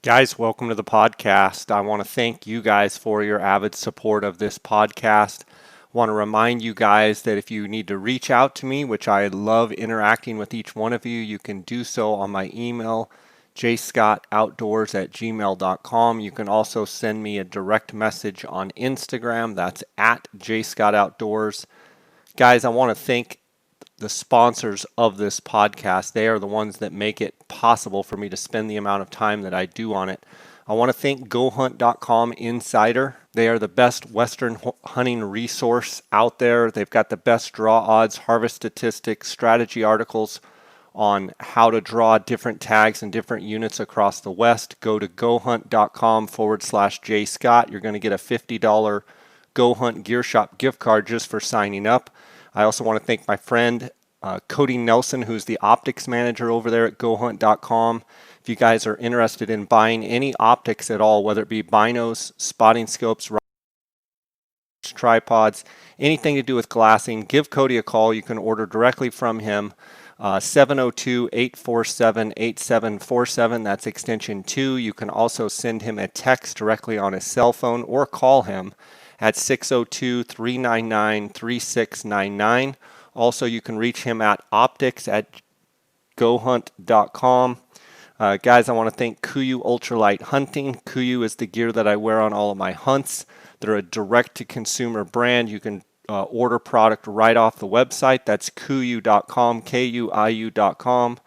Guys, welcome to the podcast. I want to thank you guys for your avid support of this podcast. Want to remind you guys that if you need to reach out to me, which I love interacting with each one of you, you can do so on my email, jscottoutdoors@gmail.com. You can also send me a direct message on Instagram. That's at jscottoutdoors. Guys, I want to thank the sponsors of this podcast. They are the ones that make it possible for me to spend the amount of time that I do on it. I want to thank GoHunt.com Insider. They are the best Western hunting resource out there. They've got the best draw odds, harvest statistics, strategy articles on how to draw different tags and different units across the West. Go to gohunt.com/jscott. You're going to get a $50 GoHunt Gear Shop gift card just for signing up. I also want to thank my friend Cody Nelson, who's the optics manager over there at gohunt.com. If you guys are interested in buying any optics at all, whether it be binos, spotting scopes, tripods, anything to do with glassing, give Cody a call. You can order directly from him. 702-847-8747. That's extension 2. You can also send him a text directly on his cell phone or call him at 602-399-3699. Also, you can reach him at optics@gohunt.com. Guys, I want to thank KUIU Ultralight Hunting. KUIU is the gear that I wear on all of my hunts. They're a direct-to-consumer brand. You can order product right off the website. That's KUIU.com, KUIU.com.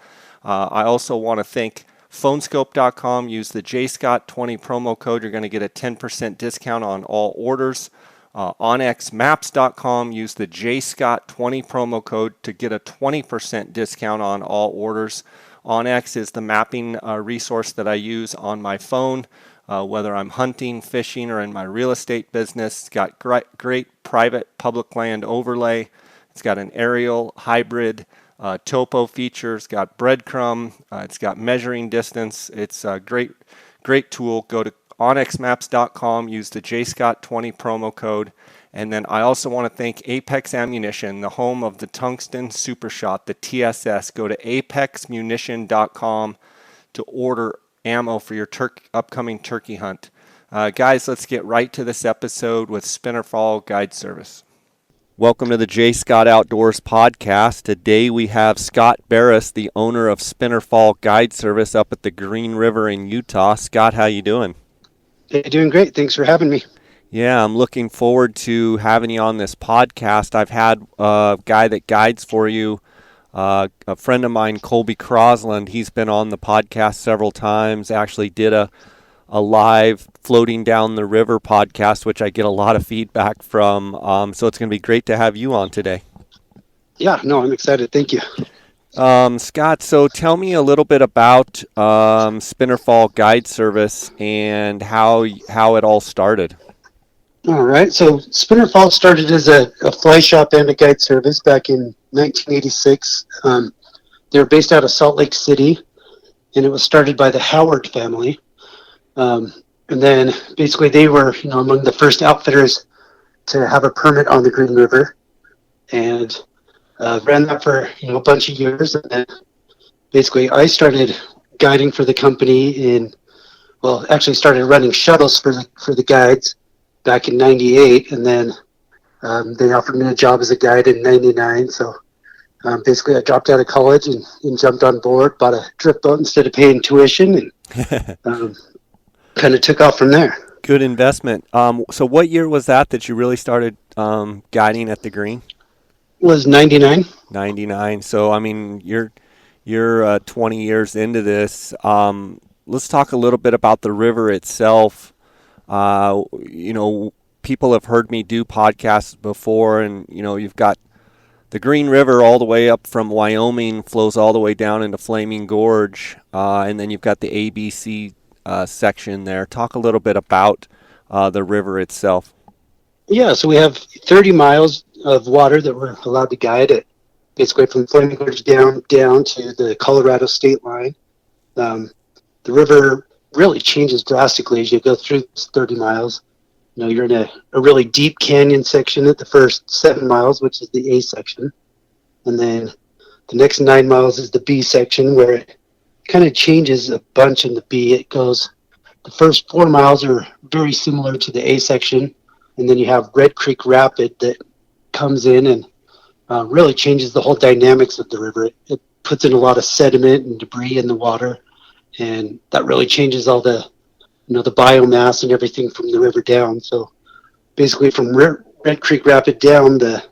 I also want to thank phonescope.com. Use the JScott20 promo code. You're going to get a 10% discount on all orders. onxmaps.com. Use the JScott20 promo code to get a 20% discount on all orders. onX is the mapping resource that I use on my phone, whether I'm hunting, fishing, or in my real estate business. It's got great private public land overlay. It's got an aerial hybrid topo features, got breadcrumb, it's got measuring distance. It's a great tool. Go to onxmaps.com, use the JScott20 promo code. And then I also want to thank Apex Ammunition, the home of the Tungsten Super Shot, the TSS. Go to apexmunition.com to order ammo for your upcoming turkey hunt. Guys, let's get right to this episode with Spinnerfall Guide Service. Welcome to the J. Scott Outdoors podcast. Today we have Scott Barrus, the owner of Spinnerfall Guide Service up at the Green River in Utah. Scott, how you doing? Hey, doing great. Thanks for having me. Yeah, I'm looking forward to having you on this podcast. I've had a guy that guides for you, a friend of mine, Colby Crosland. He's been on the podcast several times, actually did a live Floating Down the River podcast, which I get a lot of feedback from. So it's going to be great to have you on today. Yeah, no, I'm excited. Thank you. Scott, so tell me a little bit about Spinnerfall Guide Service and how it all started. All right. So Spinnerfall started as a fly shop and a guide service back in 1986. They were based out of Salt Lake City, and it was started by the Howard family. And then basically they were, among the first outfitters to have a permit on the Green River, and ran that for a bunch of years. And then basically I started guiding for the company actually started running shuttles for the guides back in '98, and then they offered me a job as a guide in '99. So basically I dropped out of college and jumped on board, bought a drift boat instead of paying tuition, and kind of took off from there. Good investment. So what year was that you really started guiding at the Green? Was 99. 99. So I mean, you're 20 years into this. Let's talk a little bit about the river itself. People have heard me do podcasts before, and you've got the Green River all the way up from Wyoming, flows all the way down into Flaming Gorge, and then you've got the ABC section there. Talk a little bit about the river itself. Yeah, so we have 30 miles of water that we're allowed to guide it, basically from Flaming Gorge down to the Colorado state line. The river really changes drastically as you go through 30 miles. You're in a really deep canyon section at the first 7 miles, which is the A section. And then the next 9 miles is the B section, where it kind of changes a bunch in the B. It goes the first 4 miles are very similar to the A section, and then you have Red Creek Rapid that comes in and really changes the whole dynamics of the river. It puts in a lot of sediment and debris in the water, and that really changes all the the biomass and everything from the river down. So basically, from Red Creek Rapid down, the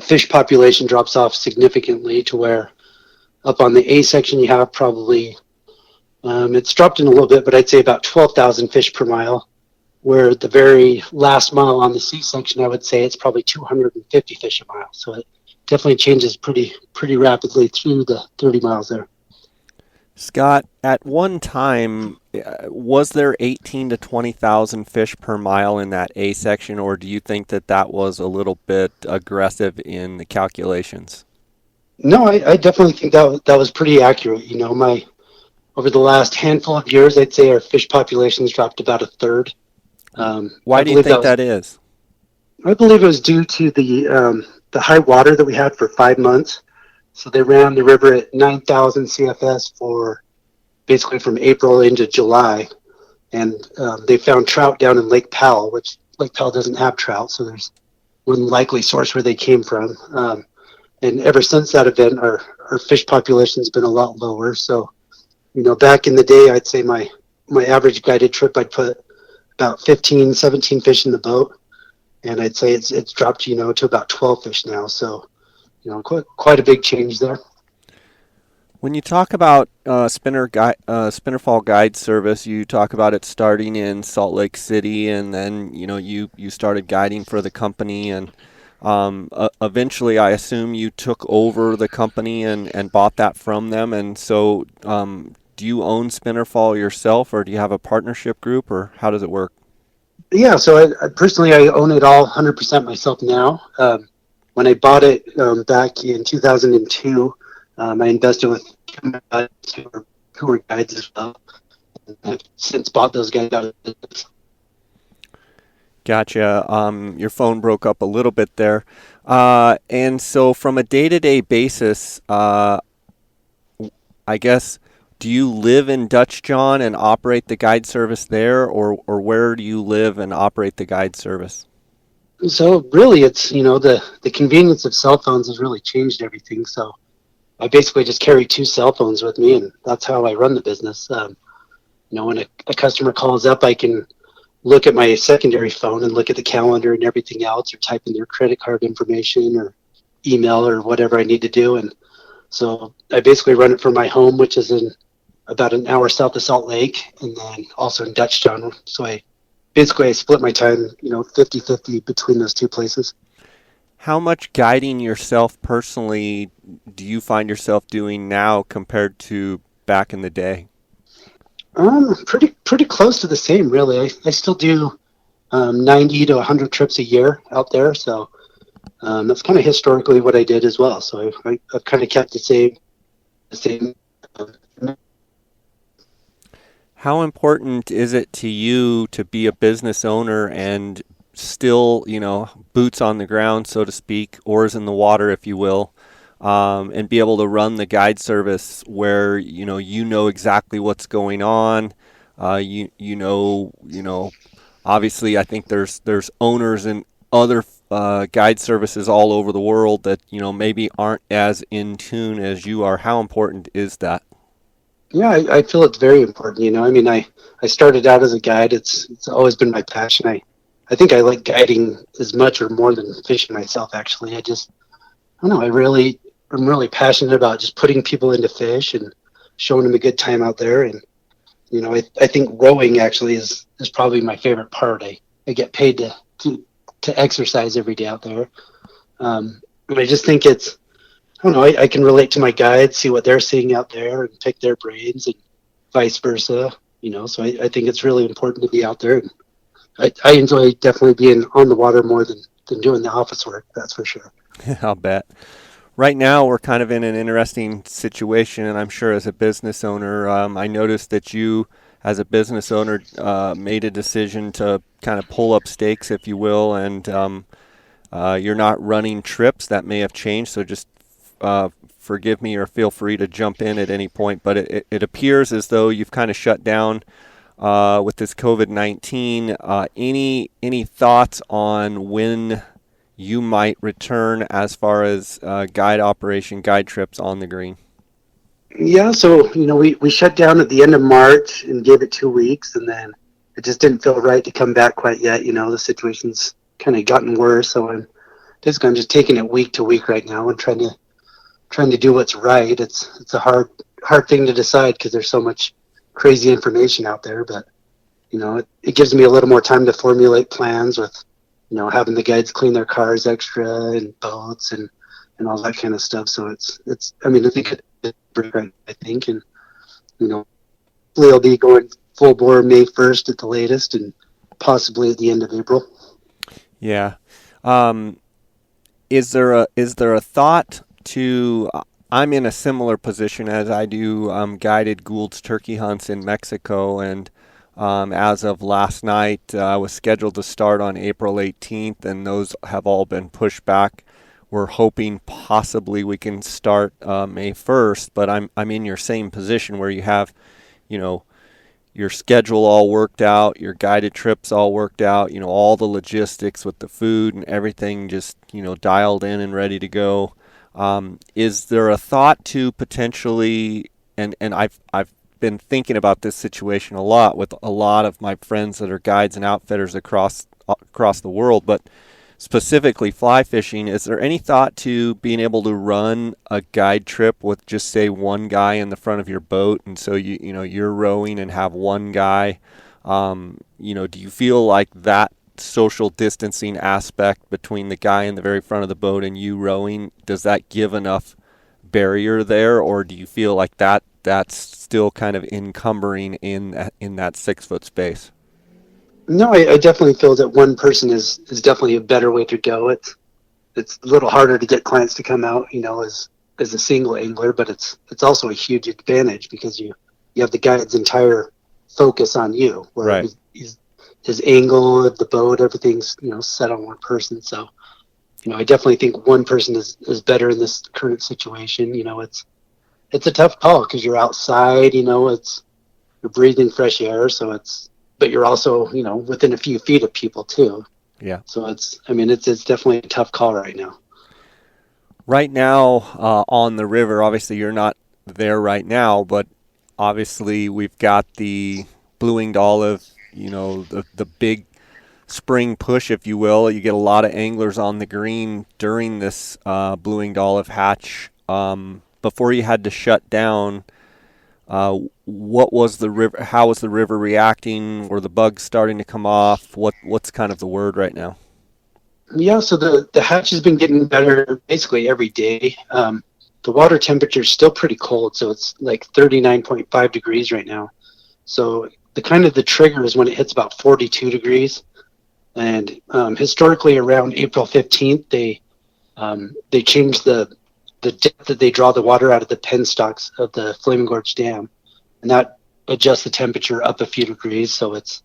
fish population drops off significantly to where up on the A section you have probably it's dropped in a little bit, but I'd say about 12,000 fish per mile. Where the very last mile on the C section, I would say it's probably 250 fish a mile. So it definitely changes pretty rapidly through the 30 miles there. Scott, at one time, was there 18 to 20,000 fish per mile in that A section, or do you think that that was a little bit aggressive in the calculations? No, I definitely think that was pretty accurate. You know, my over the last handful of years, I'd say our fish population's dropped about a third. Why do you think that is? I believe it was due to the high water that we had for 5 months. So they ran the river at 9,000 CFS for basically from April into July, and they found trout down in Lake Powell, which Lake Powell doesn't have trout, so there's one likely source where they came from. And ever since that event, our fish population's been a lot lower. So, you know, back in the day, I'd say my average guided trip, I'd put about 15, 17 fish in the boat, and I'd say it's dropped, you know, to about 12 fish now. So, you know, quite a big change there. When you talk about Spinnerfall Guide Service, you talk about it starting in Salt Lake City, and then you started guiding for the company, and eventually, I assume you took over the company and bought that from them. And so, do you own Spinnerfall yourself, or do you have a partnership group, or how does it work? Yeah, so I personally I own it all 100% myself now. When I bought it back in 2002, I invested with guys who were guides as well. And I've since bought those guys out of business. Gotcha. Your phone broke up a little bit there. And so from a day-to-day basis, I guess, do you live in Dutch John and operate the guide service there, or where do you live and operate the guide service? So really, it's the convenience of cell phones has really changed everything. So I basically just carry two cell phones with me, and that's how I run the business. When a customer calls up, I can look at my secondary phone and look at the calendar and everything else, or type in their credit card information or email or whatever I need to do. And so I basically run it from my home, which is in about an hour south of Salt Lake, and then also in Dutchtown. So I split my time, 50-50 between those two places. How much guiding yourself personally do you find yourself doing now compared to back in the day? Pretty close to the same, really. I still do 90 to 100 trips a year out there. So that's kind of historically what I did as well. So I've kind of kept the same. How important is it to you to be a business owner and still, boots on the ground, so to speak, oars in the water, if you will, and be able to run the guide service where, you know exactly what's going on. Obviously, I think there's owners in other guide services all over the world that, maybe aren't as in tune as you are. How important is that? Yeah, I feel it's very important. I mean, I started out as a guide. It's always been my passion. I think I like guiding as much or more than fishing myself, actually. I don't know. I'm really passionate about just putting people into fish and showing them a good time out there. And, I think rowing actually is probably my favorite part. I get paid to exercise every day out there. And I just think I don't know, I can relate to my guides, see what they're seeing out there and pick their brains and vice versa, so I think it's really important to be out there. And I enjoy definitely being on the water more than doing the office work, that's for sure. I'll bet. Right now, we're kind of in an interesting situation, and I'm sure as a business owner, I noticed that you, as a business owner, made a decision to kind of pull up stakes, if you will, and you're not running trips. That may have changed, so just forgive me or feel free to jump in at any point. But it appears as though you've kind of shut down with this COVID-19. Any thoughts on when you might return as far as guide trips on the green? Yeah, so we shut down at the end of March and gave it 2 weeks, and then it just didn't feel right to come back quite yet. The situation's kind of gotten worse, so I'm just taking it week to week right now and trying to do what's right. It's a hard thing to decide because there's so much crazy information out there, but it gives me a little more time to formulate plans with having the guides clean their cars extra and boats and all that kind of stuff. So it's I mean, I think it's right, I think, and hopefully I'll be going full bore May 1st at the latest, and possibly at the end of April. Yeah. Um, is there a thought to? I'm in a similar position as I do guided Gould's turkey hunts in Mexico, and as of last night, I was scheduled to start on April 18th, and those have all been pushed back. We're hoping possibly we can start May 1st, but I'm in your same position where you have, you know, your schedule all worked out, your guided trips all worked out, all the logistics with the food and everything just, dialed in and ready to go. Is there a thought to potentially, and I've been thinking about this situation a lot with a lot of my friends that are guides and outfitters across the world, but specifically fly fishing, is there any thought to being able to run a guide trip with just say one guy in the front of your boat, and so you're rowing and have one guy? Do you feel like that social distancing aspect between the guy in the very front of the boat and you rowing, does that give enough barrier there, or do you feel like that's still kind of encumbering in that 6 foot space? No, I definitely feel that one person is definitely a better way to go. It's a little harder to get clients to come out, as a single angler, but it's also a huge advantage because you have the guide's entire focus on you, where Right. his angle of the boat, everything's set on one person. So I definitely think one person is better in this current situation. It's a tough call because you're outside, you're breathing fresh air, but you're also within a few feet of people too. Yeah. So it's definitely a tough call right now. Right now, on the river, obviously you're not there right now, but obviously we've got the Bluinged olive, the big spring push, if you will. You get a lot of anglers on the green during this Bluinged olive hatch. Before you had to shut down, what was the river? How was the river reacting? Were the bugs starting to come off? What's kind of the word right now? Yeah, so the hatch has been getting better basically every day. The water temperature is still pretty cold, so it's like 39.5 degrees right now. So the trigger is when it hits about 42 degrees. And historically, around April 15th, they changed the depth that they draw the water out of the penstocks of the Flaming Gorge Dam, and that adjusts the temperature up a few degrees. So it's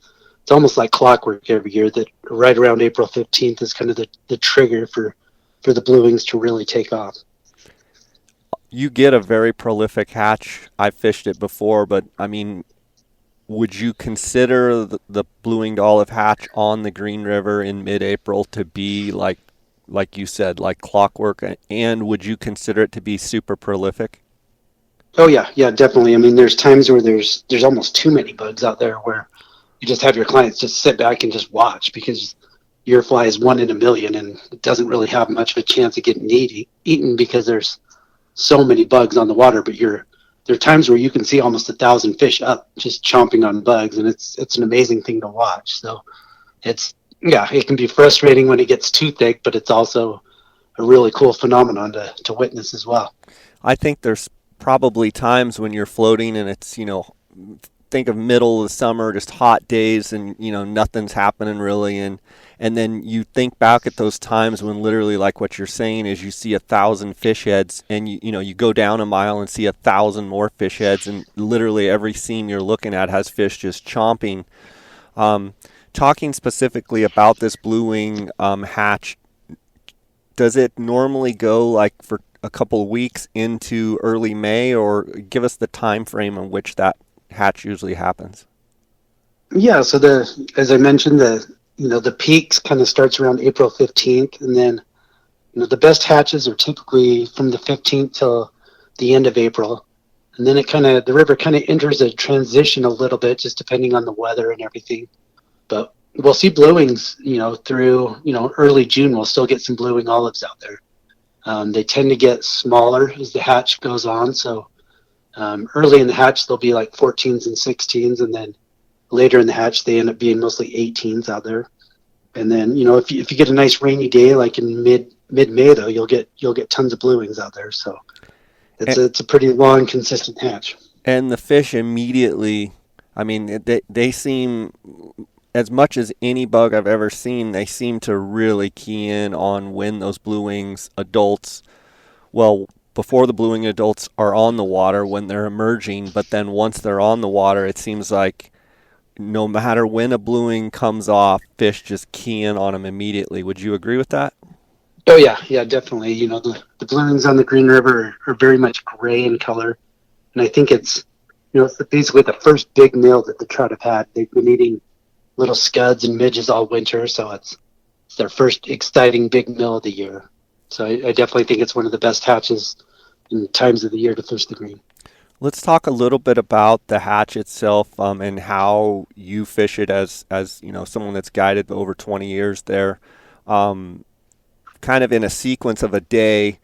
almost like clockwork every year that right around April 15th is kind of the trigger for the blue wings to really take off. You get a very prolific hatch. I've fished it before, but I mean, would you consider the Bluinged olive hatch on the Green River in mid-April to be like you said, like clockwork? And would you consider it to be super prolific? Oh yeah, definitely. I mean, there's times where there's almost too many bugs out there where you just have your clients just sit back and just watch because your fly is one in a million and it doesn't really have much of a chance of getting eaten because there's so many bugs on the water. But there are times where you can see almost 1,000 fish up just chomping on bugs, and it's an amazing thing to watch. So it can be frustrating when it gets too thick, but it's also a really cool phenomenon to witness as well. I think there's probably times when you're floating and it's, think of middle of the summer, just hot days, and nothing's happening really, and then you think back at those times when literally, like what you're saying, is you see 1,000 fish heads, and you go down a mile and see 1,000 more fish heads, and literally every seam you're looking at has fish just chomping. Talking specifically about this blue wing hatch, does it normally go like for a couple of weeks into early May, or give us the time frame in which that hatch usually happens? Yeah, so as I mentioned, the peaks kind of starts around April 15th, and then the best hatches are typically from the 15th till the end of April. And then the river kind of enters a transition a little bit, just depending on the weather and everything. But we'll see bluewings, through, early June. We'll still get some bluewing olives out there. They tend to get smaller as the hatch goes on. So early in the hatch, they'll be like 14s and 16s. And then later in the hatch, they end up being mostly 18s out there. And then, if you get a nice rainy day, like in mid May, though, you'll get tons of bluewings out there. So it's a pretty long, consistent hatch. And the fish immediately, I mean, they seem, as much as any bug I've ever seen, they seem to really key in on when those blue wings adults, well, before the blue wing adults are on the water, when they're emerging, but then once they're on the water, it seems like no matter when a blue wing comes off, fish just key in on them immediately. Would you agree with that? Oh yeah, definitely. The bluewings on the Green River are very much gray in color, and I think it's basically the first big meal that the trout have had. They've been eating little scuds and midges all winter, so it's their first exciting big meal of the year. So I definitely think it's one of the best hatches in times of the year to fish the Green. Let's talk a little bit about the hatch itself, and how you fish it as someone that's guided over 20 years there. Um, Kind of in a sequence of a day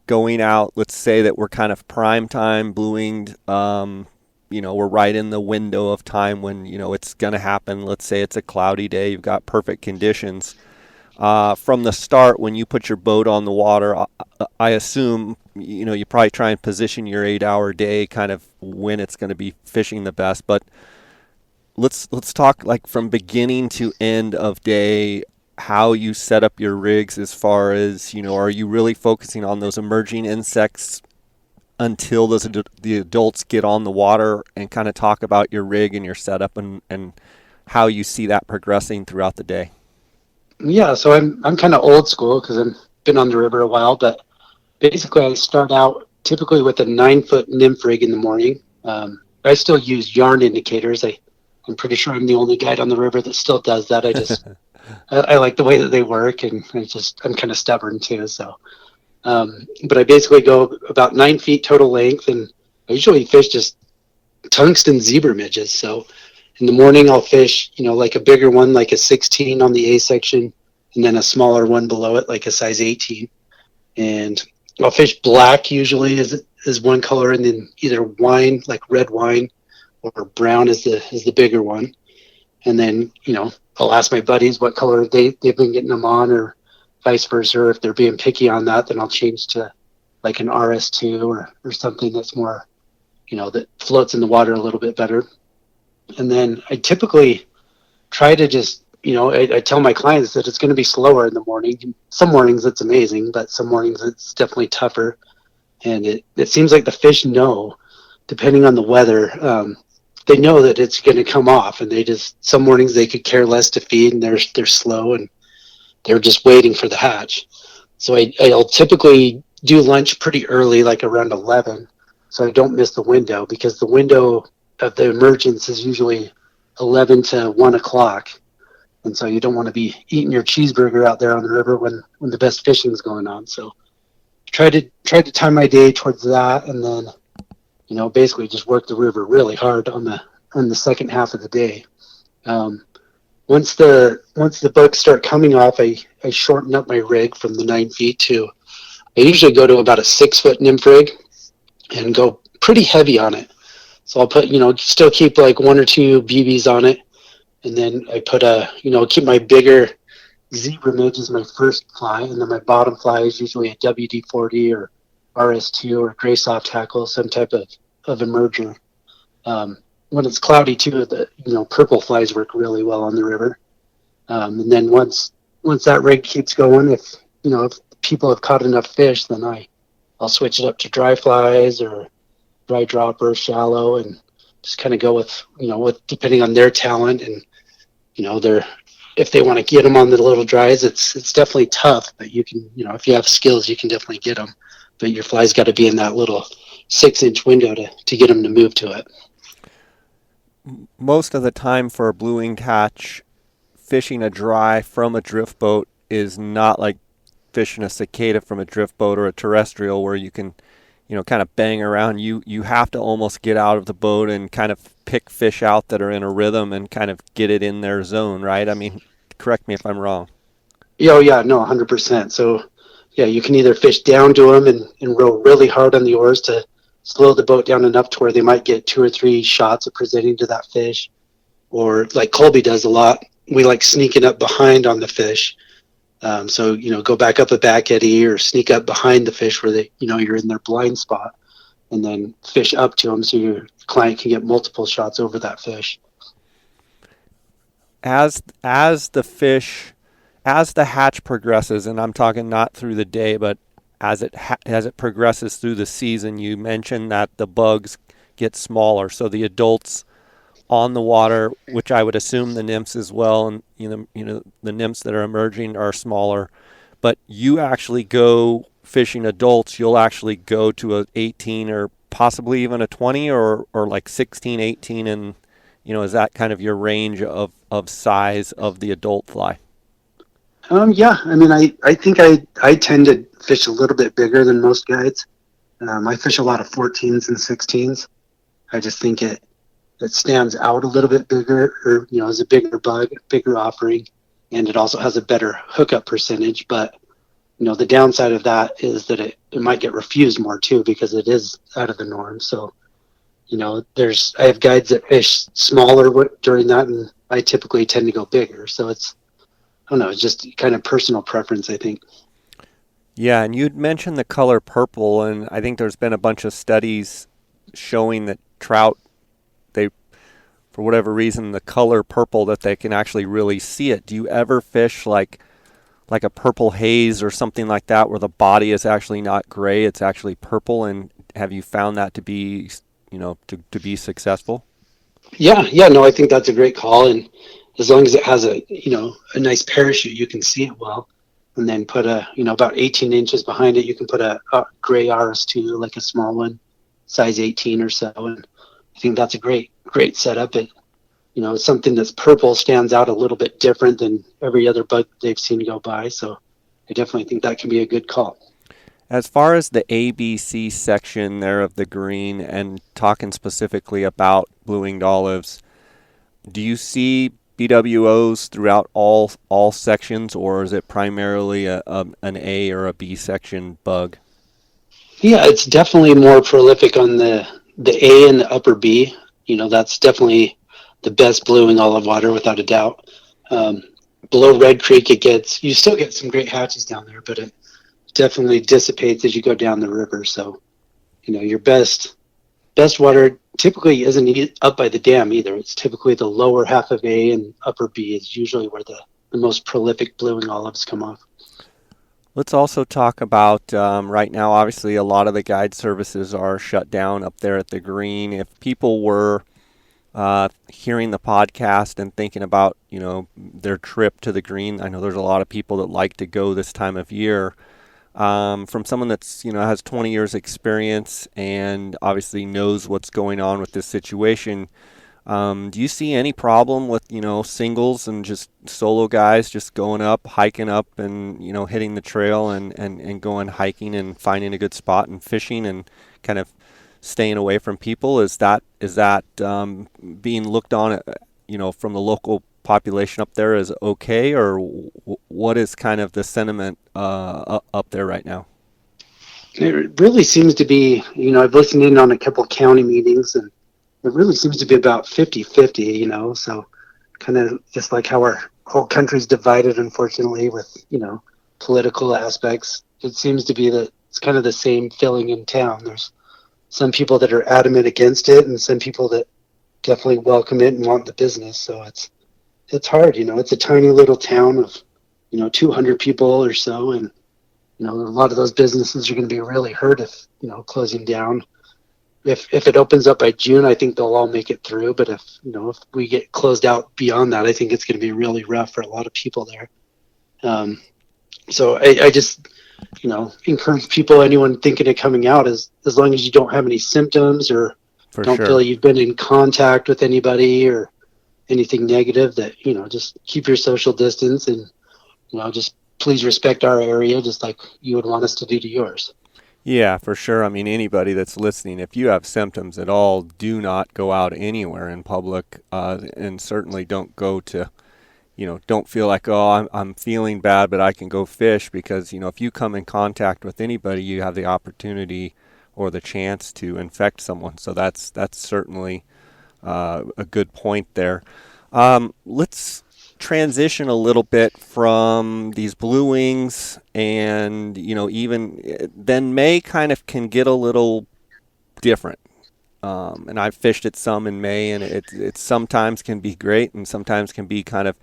going out. Let's say that we're kind of prime time bluing. We're right in the window of time when it's going to happen. Let's say it's a cloudy day. You've got perfect conditions. From the start, when you put your boat on the water, I assume you probably try and position your 8-hour day kind of when it's going to be fishing the best. But let's talk like from beginning to end of day, how you set up your rigs as far as are you really focusing on those emerging insects until the adults get on the water, and kind of talk about your rig and your setup, and how you see that progressing throughout the day. Yeah, so I'm kind of old school because I've been on the river a while, but basically I start out typically with a 9 foot nymph rig in the morning. I still use yarn indicators. I'm pretty sure I'm the only guide on the river that still does that. I like the way that they work, and I'm kind of stubborn too. So, but I basically go about 9 feet total length, and I usually fish just tungsten zebra midges. So in the morning, I'll fish, like a bigger one, like a 16 on the A section, and then a smaller one below it, like a size 18. And I'll fish black usually is one color, and then either wine, like red wine, or brown is the bigger one. And then, I'll ask my buddies what color they've been getting them on, or vice versa. Or if they're being picky on that, then I'll change to like an RS2 or something that's more, that floats in the water a little bit better. And then I typically try to just, I tell my clients that it's going to be slower in the morning. Some mornings it's amazing, but some mornings it's definitely tougher. And it seems like the fish know, depending on the weather, they know that it's going to come off, and some mornings they could care less to feed, and they're slow, and they're just waiting for the hatch. So I'll typically do lunch pretty early, like around 11, so I don't miss the window, because the window of the emergence is usually 11 to 1 o'clock. And so you don't want to be eating your cheeseburger out there on the river when the best fishing is going on. So try to time my day towards that, and then basically just work the river really hard on the second half of the day. Um, once the bugs start coming off, I shorten up my rig from the 9 feet to, I usually go to about a 6 foot nymph rig and go pretty heavy on it. So I'll put, still keep like one or two BBs on it. And then I put keep my bigger zebra midge as my first fly. And then my bottom fly is usually a WD-40 or RS2 or gray soft tackle, some type of emerger. When it's cloudy too, the purple flies work really well on the river. And then once that rig keeps going, if people have caught enough fish, then I'll switch it up to dry flies or dry dropper, shallow, and just kind of go with depending on their talent and their, if they want to get them on the little dries. It's definitely tough, but you can, if you have skills, you can definitely get them. But your fly's got to be in that little 6-inch window to get them to move to it. most of the time for a blue-winged hatch, fishing a dry from a drift boat is not like fishing a cicada from a drift boat or a terrestrial where you can, kind of bang around. You have to almost get out of the boat and kind of pick fish out that are in a rhythm and kind of get it in their zone, right? I mean, correct me if I'm wrong. Yeah, oh yeah, no, 100%. So, yeah, you can either fish down to them and row really hard on the oars to slow the boat down enough to where they might get two or three shots of presenting to that fish. Or like Colby does a lot, we like sneaking up behind on the fish. So, go back up a back eddy or sneak up behind the fish where you're in their blind spot and then fish up to them so your client can get multiple shots over that fish. As the fish, as the hatch progresses, and I'm talking not through the day, but as it progresses through the season, you mentioned that the bugs get smaller, so the adults on the water, which I would assume the nymphs as well, and the nymphs that are emerging are smaller. But you actually go fishing adults, you'll actually go to a 18 or possibly even a 20 or like 16, 18, and is that kind of your range of size of the adult fly? Yeah, I mean, I think I tend to fish a little bit bigger than most guides. I fish a lot of 14s and 16s. I just think it stands out a little bit bigger, or is a bigger bug, bigger offering, and it also has a better hookup percentage. But the downside of that is that it might get refused more too because it is out of the norm. So I have guides that fish smaller during that, and I typically tend to go bigger. So I don't know, it's just kind of personal preference, I think. Yeah, and you'd mentioned the color purple, and I think there's been a bunch of studies showing that trout, they, for whatever reason, the color purple, that they can actually really see it. Do you ever fish like a purple haze or something like that where the body is actually not gray, it's actually purple? And have you found that to be, to be successful? Yeah, no, I think that's a great call, and as long as it has a nice parachute, you can see it well, and then put about 18 inches behind it, you can put a gray RS2, like a small one, size 18 or so, and I think that's a great setup. Something that's purple stands out a little bit different than every other bug they've seen go by, so I definitely think that can be a good call. As far as the ABC section there of the green, and talking specifically about blue-winged olives, do you see BWOs throughout all sections, or is it primarily an A or a B section bug? Yeah, it's definitely more prolific on the A and the upper B. That's definitely the best blue in olive water without a doubt. Um, Below Red Creek, you still get some great hatches down there, but it definitely dissipates as you go down the river. So, your best water typically isn't up by the dam either. It's typically the lower half of A and upper B is usually where the most prolific blue and olives come off. Let's also talk about right now, obviously, a lot of the guide services are shut down up there at the green. If people were hearing the podcast and thinking about, their trip to the green, I know there's a lot of people that like to go this time of year. From someone that's has 20 years experience and obviously knows what's going on with this situation, do you see any problem with singles and just solo guys just going up, hiking up, and hitting the trail and going hiking and finding a good spot and fishing and kind of staying away from people? Is that being looked on from the local population up there as okay, or what is kind of the sentiment up there right now? It really seems to be, I've listened in on a couple county meetings, and it really seems to be about 50-50, so kind of just like how our whole country's divided, unfortunately, with, political aspects. It seems to be that it's kind of the same feeling in town. There's some people that are adamant against it, and some people that definitely welcome it and want the business. So it's hard, it's a tiny little town of, 200 people or so, and a lot of those businesses are going to be really hurt if closing down. If it opens up by June, I think they'll all make it through. But if we get closed out beyond that, I think it's going to be really rough for a lot of people there. So I just encourage people, anyone thinking of coming out, as long as you don't have any symptoms or For don't sure. feel you've been in contact with anybody or anything negative, that, just keep your social distance and, just please respect our area just like you would want us to do to yours. Yeah, for sure. I mean, anybody that's listening, if you have symptoms at all, do not go out anywhere in public, and certainly don't go to, don't feel like, oh, I'm feeling bad, but I can go fish, because, if you come in contact with anybody, you have the opportunity or the chance to infect someone. So that's certainly a good point there. Let's transition a little bit from these blue wings, and even then May kind of can get a little different. And I've fished it some in May, and it sometimes can be great, and sometimes can be kind of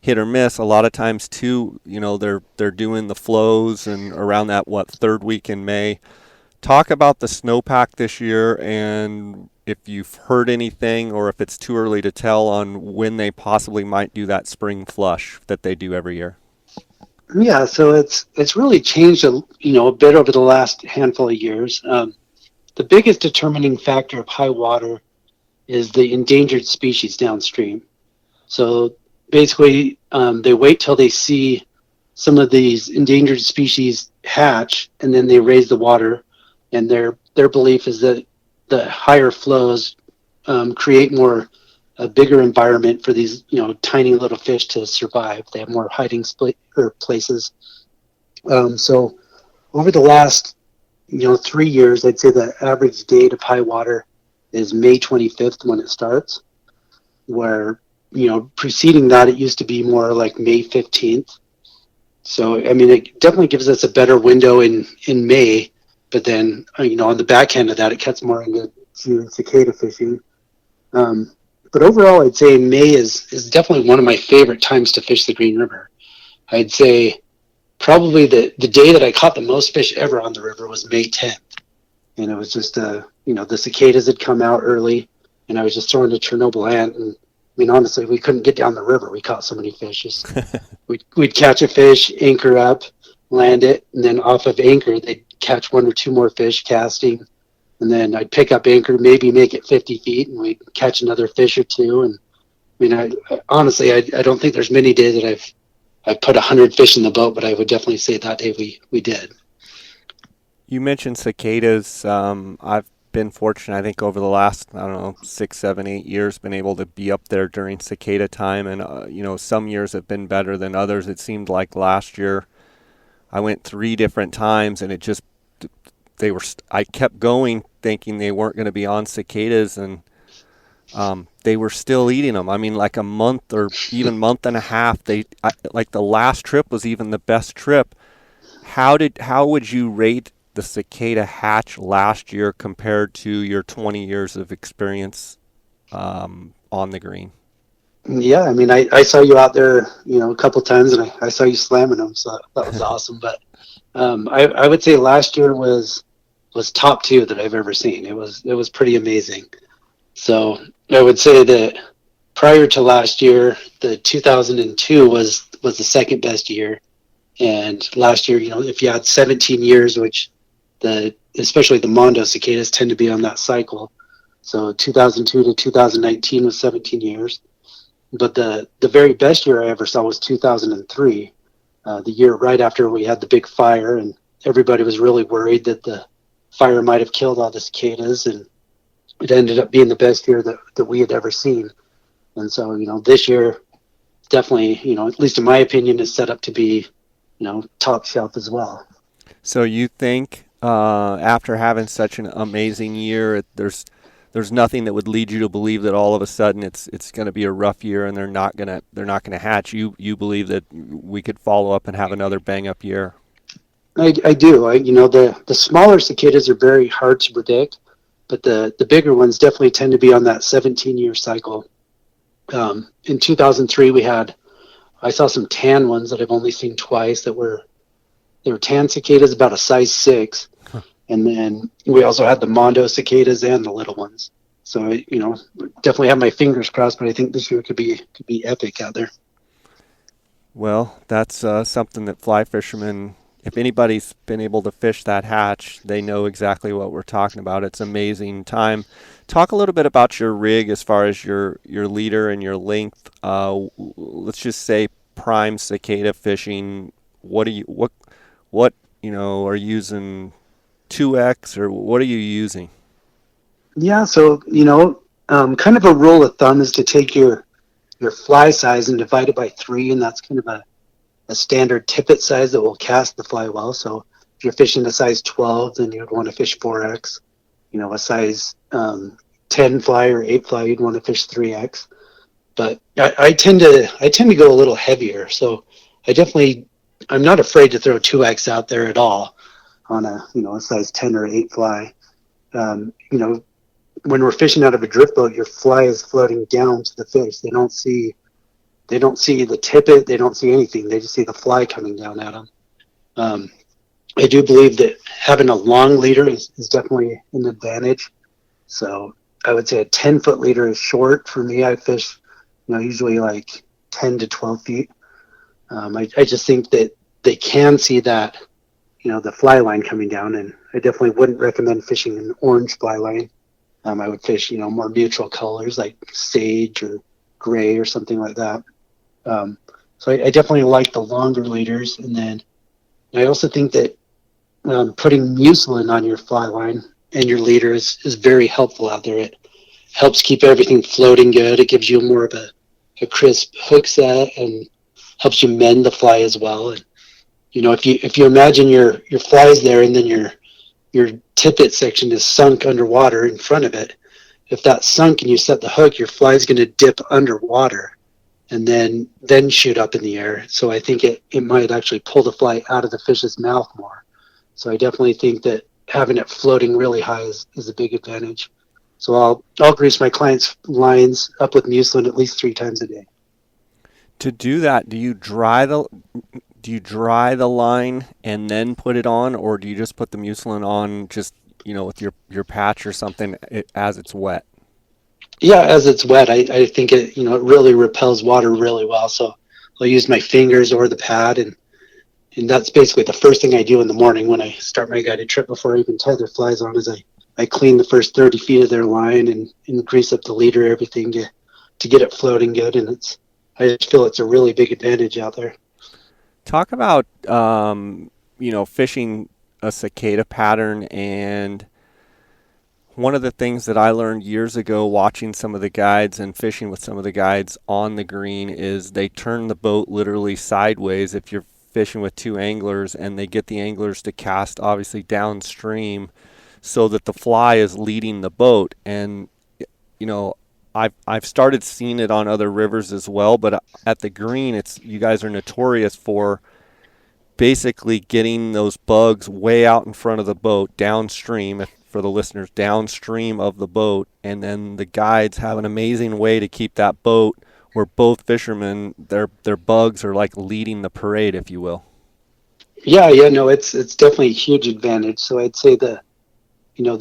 hit or miss. A lot of times too, they're doing the flows, and around that third week in May. Talk about the snowpack this year, and if you've heard anything, or if it's too early to tell on when they possibly might do that spring flush that they do every year. Yeah, so it's really changed a bit over the last handful of years. The biggest determining factor of high water is the endangered species downstream. So basically, they wait till they see some of these endangered species hatch, and then they raise the water. And their belief is that the higher flows create more a bigger environment for these tiny little fish to survive. They have more hiding or places. So over the last 3 years, I'd say the average date of high water is May 25th when it starts, where preceding that it used to be more like May 15th. So I mean, it definitely gives us a better window in May, but then on the back end of that, it cuts more into June cicada fishing. Um, but overall, I'd say May is definitely one of my favorite times to fish the Green River. I'd say probably the day that I caught the most fish ever on the river was May 10th, and it was just the cicadas had come out early, and I was just throwing a Chernobyl ant, and I mean honestly, we couldn't get down the river. We caught so many fish. Just we'd catch a fish, anchor up, land it, and then off of anchor they'd catch one or two more fish casting, and then I'd pick up anchor, maybe make it 50 feet, and we'd catch another fish or two. And I mean, honestly, I don't think there's many days that I've put 100 fish in the boat, but I would definitely say that day we did. You mentioned cicadas. I've been fortunate, I think, over the last, I don't know, 6, 7, 8 years, been able to be up there during cicada time. And, some years have been better than others. It seemed like last year I went 3 different times, and I kept going thinking they weren't going to be on cicadas, and they were still eating them. I mean, like a month or even month and a half, like the last trip was even the best trip. How would you rate the cicada hatch last year compared to your 20 years of experience on the green? Yeah, I mean, I saw you out there, a couple times, and I saw you slamming them, so that was awesome. But I would say last year was top two that I've ever seen. It was pretty amazing. So I would say that prior to last year, the 2002 was the second best year, and last year, if you had 17 years, which especially the Mondo cicadas tend to be on that cycle. So 2002 to 2019 was 17 years. But the very best year I ever saw was 2003, the year right after we had the big fire, and everybody was really worried that the fire might have killed all the cicadas, and it ended up being the best year that we had ever seen. And so, this year definitely, at least in my opinion, is set up to be, top shelf as well. So you think after having such an amazing year, there's nothing that would lead you to believe that all of a sudden it's going to be a rough year and they're not gonna hatch. You believe that we could follow up and have another bang up year. I do. The smaller cicadas are very hard to predict, but the bigger ones definitely tend to be on that 17-year cycle. In 2003, I saw some tan ones that I've only seen twice they were tan cicadas about a size 6. And then we also had the Mondo cicadas and the little ones. So, definitely have my fingers crossed, but I think this year could be epic out there. Well, that's something that fly fishermen if anybody's been able to fish that hatch, they know exactly what we're talking about. It's amazing time. Talk a little bit about your rig as far as your leader and your length. Let's just say prime cicada fishing. What are you using 2x or what are you using? Yeah, so kind of a rule of thumb is to take your fly size and divide it by three, and that's kind of a standard tippet size that will cast the fly well. So if you're fishing a size 12, then you'd want to fish 4x. A size 10 fly or 8 fly, you'd want to fish 3x. But I tend to go a little heavier. So I'm not afraid to throw 2x out there at all on a size 10 or 8 fly. Um, you know, when we're fishing out of a drift boat, your fly is floating down to the fish. They don't see the tippet. They don't see anything. They just see the fly coming down at them. Um, I do believe that having a long leader is definitely an advantage. So I would say a 10-foot leader is short. For me, I fish, usually like 10 to 12 feet. I just think that they can see that, the fly line coming down, and I definitely wouldn't recommend fishing an orange fly line. I would fish, more neutral colors like sage or gray or something like that. So I definitely like the longer leaders. And then I also think that putting mucilin on your fly line and your leader is very helpful out there. It helps keep everything floating good. It gives you more of a crisp hook set and helps you mend the fly as well. And if you imagine your fly's there and then your tippet section is sunk underwater in front of it, if that's sunk and you set the hook, your fly's going to dip underwater and then shoot up in the air. So I think it might actually pull the fly out of the fish's mouth more. So I definitely think that having it floating really high is a big advantage. So I'll grease my clients' lines up with mucilin at least 3 times a day. To do that, do you dry the line and then put it on, or do you just put the mucilin on just with your patch or something as it's wet? Yeah, as it's wet, I think it really repels water really well. So I'll use my fingers or the pad, and that's basically the first thing I do in the morning when I start my guided trip before I even tie their flies on is I clean the first 30 feet of their line and grease up the leader, everything to get it floating good. And I just feel it's a really big advantage out there. Talk about fishing a cicada pattern. And one of the things that I learned years ago watching some of the guides and fishing with some of the guides on the green is they turn the boat literally sideways if you're fishing with two anglers, and they get the anglers to cast obviously downstream so that the fly is leading the boat. And you know I've started seeing it on other rivers as well, but at the green, you guys are notorious for basically getting those bugs way out in front of the boat downstream, for the listeners, downstream of the boat, and then the guides have an amazing way to keep that boat where both fishermen, their bugs are like leading the parade, if you will. Yeah, no, it's definitely a huge advantage. So I'd say the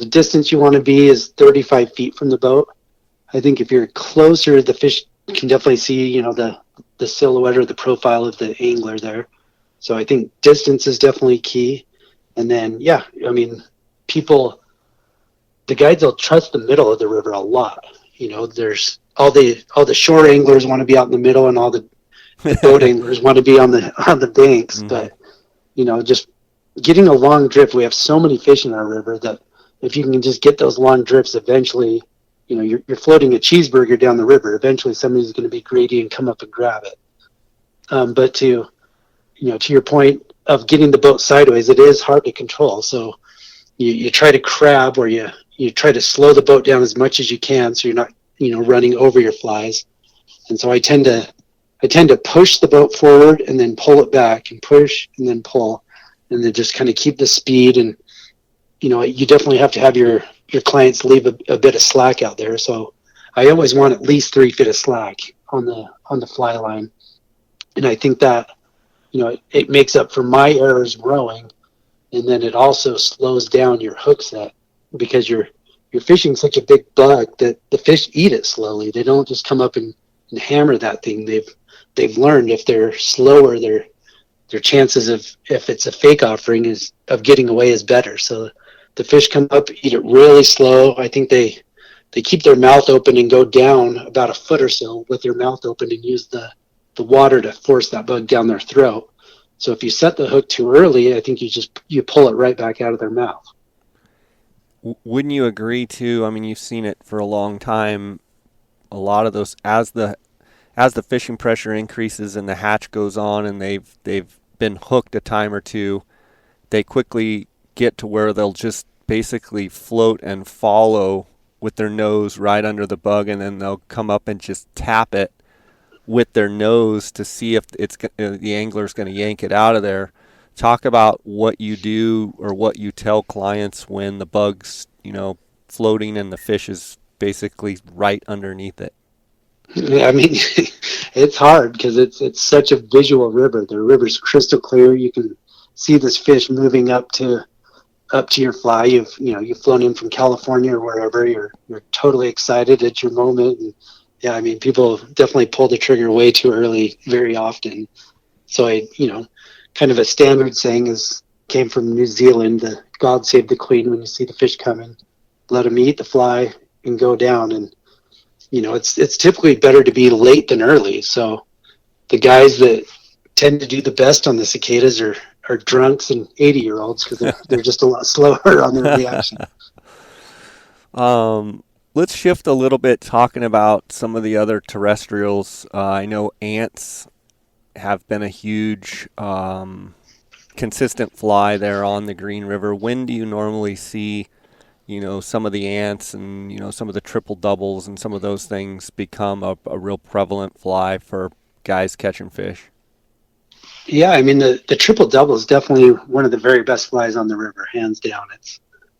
distance you want to be is 35 feet from the boat. I think if you're closer, the fish can definitely see, the silhouette or the profile of the angler there. So I think distance is definitely key. And then, yeah, I mean, the guides will trust the middle of the river a lot. There's all the shore anglers want to be out in the middle, and all the boat anglers want to be on the banks. Mm-hmm. But just getting a long drift, we have so many fish in our river that if you can just get those long drifts, eventually, you're floating a cheeseburger down the river. Eventually, somebody's going to be greedy and come up and grab it. But to your point of getting the boat sideways, it is hard to control. So you try to crab, or you try to slow the boat down as much as you can, so you're not running over your flies. And so I tend to push the boat forward and then pull it back, and push and then pull, and then just kind of keep the speed. And you definitely have to have your clients leave a bit of slack out there. So I always want at least 3 feet of slack on the fly line, and I think that it makes up for my errors rowing, and then it also slows down your hook set, because you're fishing such a big bug that the fish eat it slowly. They don't just come up and hammer that thing. They've learned if they're slower, their chances of, if it's a fake offering, is of getting away is better. So the fish come up, eat it really slow. I think they keep their mouth open and go down about a foot or so with their mouth open and use the water to force that bug down their throat. So if you set the hook too early, I think you pull it right back out of their mouth. Wouldn't you agree too? I mean, you've seen it for a long time. A lot of those, as the fishing pressure increases and the hatch goes on, and they've been hooked a time or two, they quickly get to where they'll just basically float and follow with their nose right under the bug, and then they'll come up and just tap it with their nose to see if the angler's going to yank it out of there. Talk about what you do or what you tell clients when the bug's, floating and the fish is basically right underneath it. I mean, it's hard because it's such a visual river. The river's crystal clear. You can see this fish moving up to your fly. You've flown in from California or wherever. You're totally excited at your moment. And yeah, I mean, people definitely pull the trigger way too early very often. So kind of a standard saying came from New Zealand: the God save the Queen when you see the fish coming. Let them eat the fly and go down. And it's typically better to be late than early. So the guys that tend to do the best on the cicadas are drunks and 80-year-olds because they're just a lot slower on their reaction. Let's shift a little bit talking about some of the other terrestrials. I know ants have been a huge consistent fly there on the Green River. When do you normally see, some of the ants and, some of the triple doubles and some of those things become a real prevalent fly for guys catching fish? Yeah, I mean the triple double is definitely one of the very best flies on the river, hands down.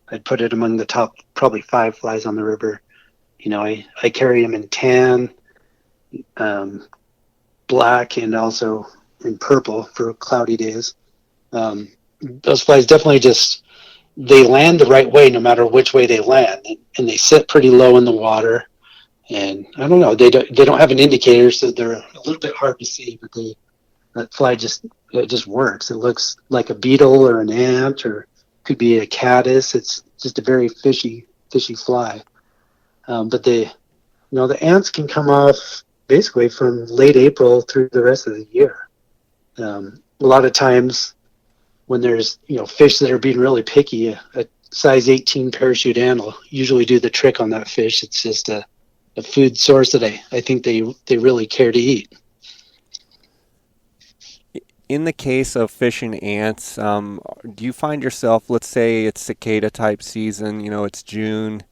I'd put it among the top probably 5 flies on the river. I carry them in tan, um, black, and also in purple for cloudy days. Those flies definitely they land the right way no matter which way they land, and they sit pretty low in the water. And I don't know, they don't have an indicator, so they're a little bit hard to see, but that fly just works. It looks like a beetle or an ant, or could be a caddis. It's just a very fishy fly. But the ants can come off basically from late April through the rest of the year. A lot of times when there's fish that are being really picky, a size 18 parachute ant will usually do the trick on that fish. It's just a food source that I think they really care to eat. In the case of fishing ants, do you find yourself, let's say it's cicada type season, it's June,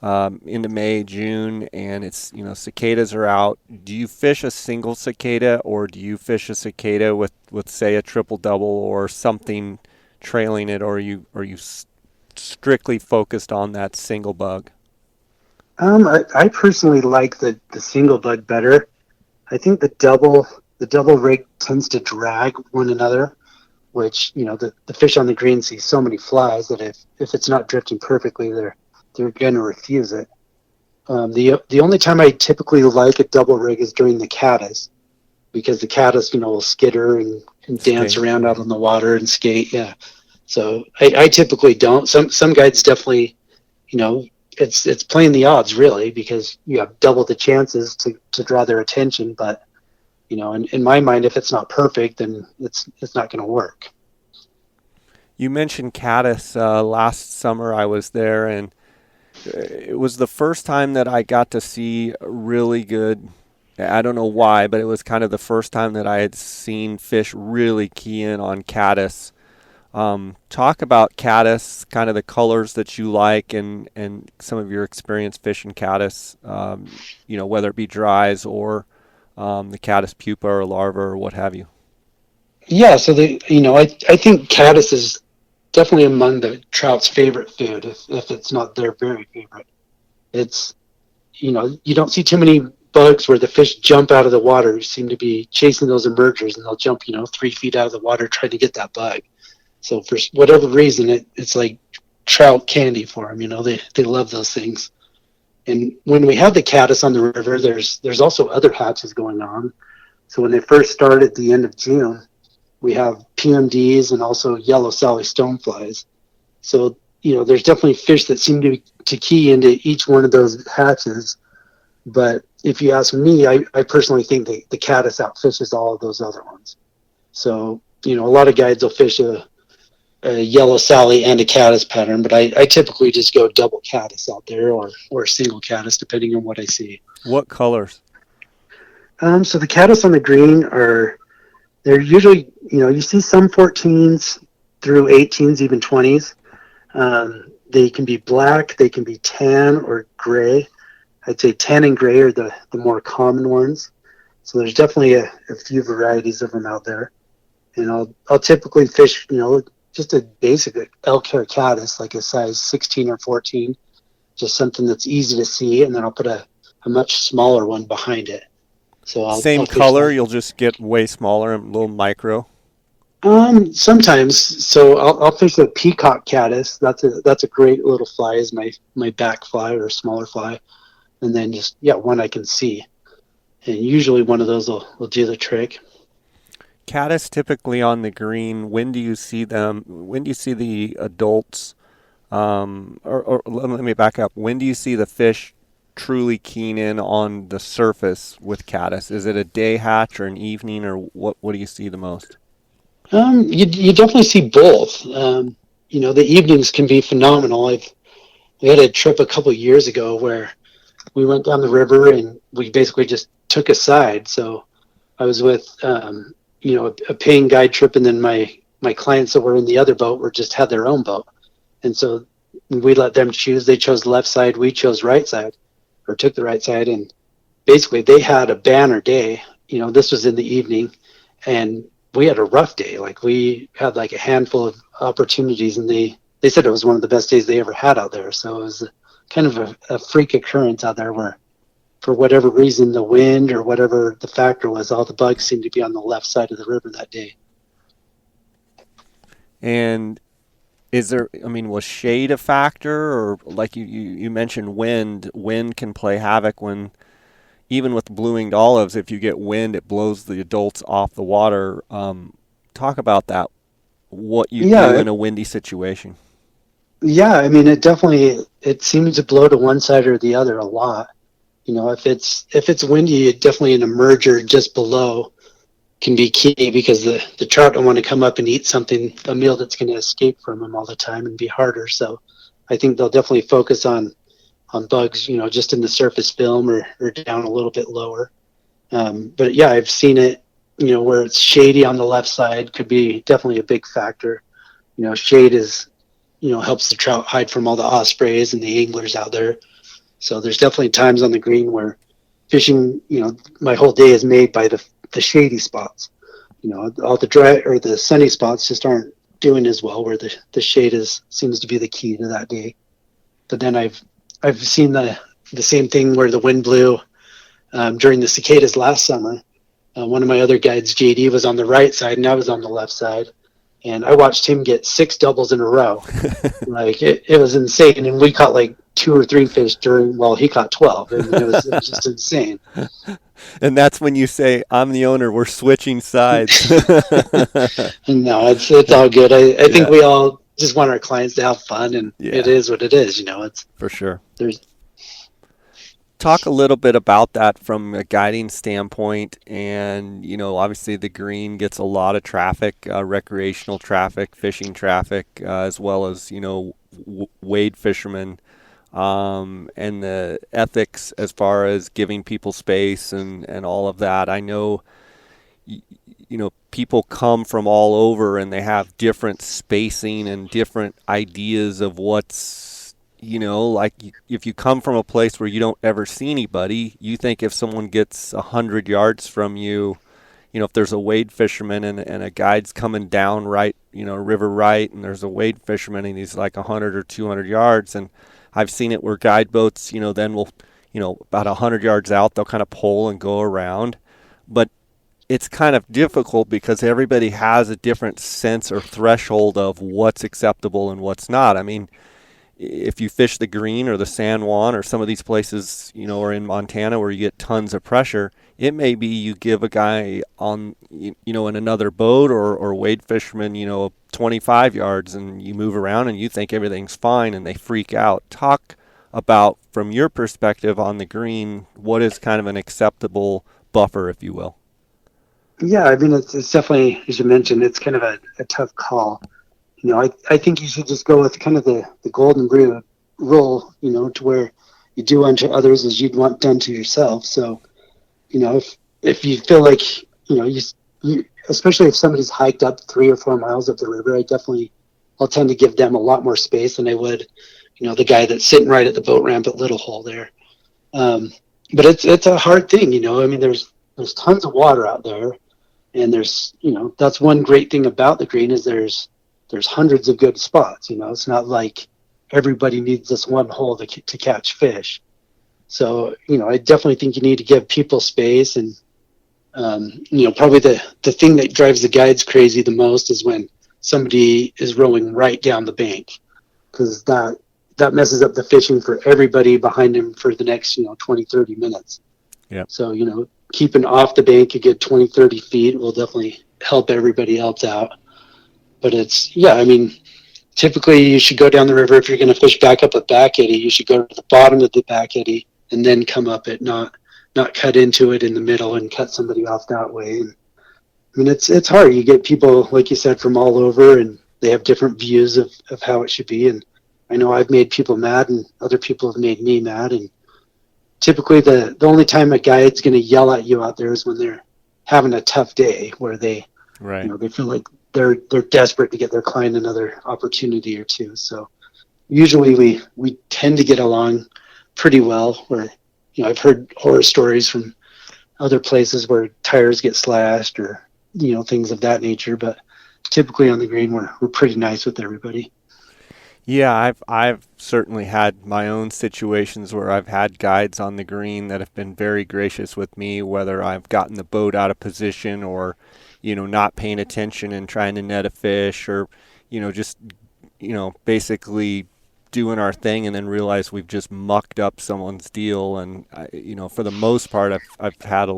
into May, June, and it's, cicadas are out. Do you fish a single cicada, or do you fish a cicada with say a triple double or something trailing it, or are you strictly focused on that single bug? I personally like the single bug better. I think the double rig tends to drag one another, which the fish on the green see so many flies that if it's not drifting perfectly, they're going to refuse it. The only time I typically like a double rig is during the caddis, because the caddis will skitter and dance Skate. around out Mhm. on the water and skate. Yeah, so I typically don't. Some guides definitely, you know, it's playing the odds really, because you have double the chances to draw their attention. But in my mind, if it's not perfect, then it's not going to work. You mentioned Caddis. Last summer I was there, and it was the first time that I got to see really good. I don't know why, but it was kind of the first time that I had seen fish really key in on Caddis. Talk about Caddis, kind of the colors that you like, and some of your experience fishing Caddis, whether it be dries or the Caddis pupa or larva or what have you. Yeah, so I think caddis is definitely among the trout's favorite food, if it's not their very favorite. It's you don't see too many bugs where the fish jump out of the water. You seem to be chasing those emergers, and they'll jump 3 feet out of the water trying to get that bug. So for whatever reason, it's like trout candy for them. They love those things. And when we have the caddis on the river, there's also other hatches going on. So when they first start at the end of June, We have PMDs and also yellow Sally stoneflies. So, there's definitely fish that seem to key into each one of those hatches. But if you ask me, I personally think the caddis outfishes all of those other ones. So, a lot of guides will fish a yellow Sally and a caddis pattern, but I typically just go double caddis out there or single caddis, depending on what I see. What colors? So the caddis on the green they're usually, you see some 14s through 18s, even 20s. They can be black, they can be tan or gray. I'd say tan and gray are the more common ones. So there's definitely a few varieties of them out there. And I'll typically fish, just a basic elk hair caddis, like a size 16 or 14, just something that's easy to see. And then I'll put a much smaller one behind it. So Same I'll fish color, that. you'll just get way smaller and a little micro. Sometimes, so I'll fish a peacock caddis. That's a great little fly, is my back fly or smaller fly, and then just one I can see, and usually one of those will do the trick. Caddis typically on the green. When do you see them? When do you see the adults? Or let me back up. When do you see the fish truly keen in on the surface with caddis? Is it a day hatch or an evening, or what do you see the most? You definitely see both. The evenings can be phenomenal. We had a trip a couple of years ago where we went down the river and we basically just took a side. So I was with a paying guide trip, and then my clients that were in the other boat had their own boat, and so we let them choose. They chose left side, we chose right side, or took the right side, and basically they had a banner day. This was in the evening, and we had a rough day. Like, we had like a handful of opportunities, and they said it was one of the best days they ever had out there. So it was kind of a freak occurrence out there where, for whatever reason, the wind or whatever the factor was, all the bugs seemed to be on the left side of the river that day. And was shade a factor, or like you mentioned wind? Wind can play havoc when, even with Bluinged olives, if you get wind, it blows the adults off the water. Talk about that, what you do Yeah, in a windy situation. yeah. I mean, it seems to blow to one side or the other a lot. If it's windy, definitely an emerger just below can be key, because the trout don't want to come up and eat a meal that's going to escape from them all the time and be harder. So I think they'll definitely focus on bugs, just in the surface film or down a little bit lower. But yeah, I've seen it, where it's shady on the left side could be definitely a big factor. Shade helps the trout hide from all the ospreys and the anglers out there. So there's definitely times on the green where fishing, my whole day is made by the shady spots. All the dry or the sunny spots just aren't doing as well, where the shade seems to be the key to that day. But then I've seen the same thing where the wind blew during the cicadas last summer. One of my other guides, JD, was on the right side and I was on the left side, and I watched him get 6 doubles in a row. Like, it was insane, and we caught like 2 or 3 fish while he caught 12. I mean, it was just insane. And that's when you say, "I'm the owner. We're switching sides." No, it's all good. I think Yeah, we all just want our clients to have fun, and it yeah, is what it is. It's for sure. there's Talk a little bit about that from a guiding standpoint. And, obviously the green gets a lot of traffic, recreational traffic, fishing traffic, as well as, wade fishermen, and the ethics as far as giving people space and all of that. I know, people come from all over and they have different spacing and different ideas of what's, like if you come from a place where you don't ever see anybody, you think if someone gets 100 yards from you, if there's a wade fisherman and a guide's coming down right, river right, and there's a wade fisherman and he's like 100 or 200 yards. And I've seen it where guide boats, then will, about 100 yards out, they'll kind of pull and go around. But it's kind of difficult because everybody has a different sense or threshold of what's acceptable and what's not. I mean, if you fish the Green or the San Juan or some of these places, or in Montana where you get tons of pressure, It may be you give a guy on, in another boat or wade fisherman, 25 yards, and you move around and you think everything's fine and they freak out. Talk about, from your perspective on the green, what is kind of an acceptable buffer, if you will. Yeah, I mean, it's definitely, as you mentioned, it's kind of a tough call. I think you should just go with kind of the golden rule, to where you do unto others as you'd want done to yourself. So, if you feel like, you especially if somebody's hiked up 3 or 4 miles up the river, I'll tend to give them a lot more space than I would, the guy that's sitting right at the boat ramp at Little Hole there. But it's a hard thing, I mean, there's tons of water out there, and that's one great thing about the green is there's hundreds of good spots. It's not like everybody needs this one hole to catch fish. So, I definitely think you need to give people space. And, probably the thing that drives the guides crazy the most is when somebody is rowing right down the bank, because that messes up the fishing for everybody behind him for the next, 20, 30 minutes. Yeah. So, keeping off the bank a good 20, 30 feet will definitely help everybody else out. But I mean, typically you should go down the river. If you're going to fish back up a back eddy, you should go to the bottom of the back eddy and then come up it, not cut into it in the middle and cut somebody off that way. And I mean, it's hard. You get people, like you said, from all over, and they have different views of how it should be. And I know I've made people mad, and other people have made me mad. And typically the only time a guide's going to yell at you out there is when they're having a tough day, where they, Right. they feel like they're desperate to get their client another opportunity or two. So usually we tend to get along pretty well, where, I've heard horror stories from other places where tires get slashed or, things of that nature. But typically on the green, we're pretty nice with everybody. Yeah, I've certainly had my own situations where I've had guides on the green that have been very gracious with me, whether I've gotten the boat out of position or, not paying attention and trying to net a fish, or, just, basically doing our thing and then realize we've just mucked up someone's deal. And, for the most part, I've had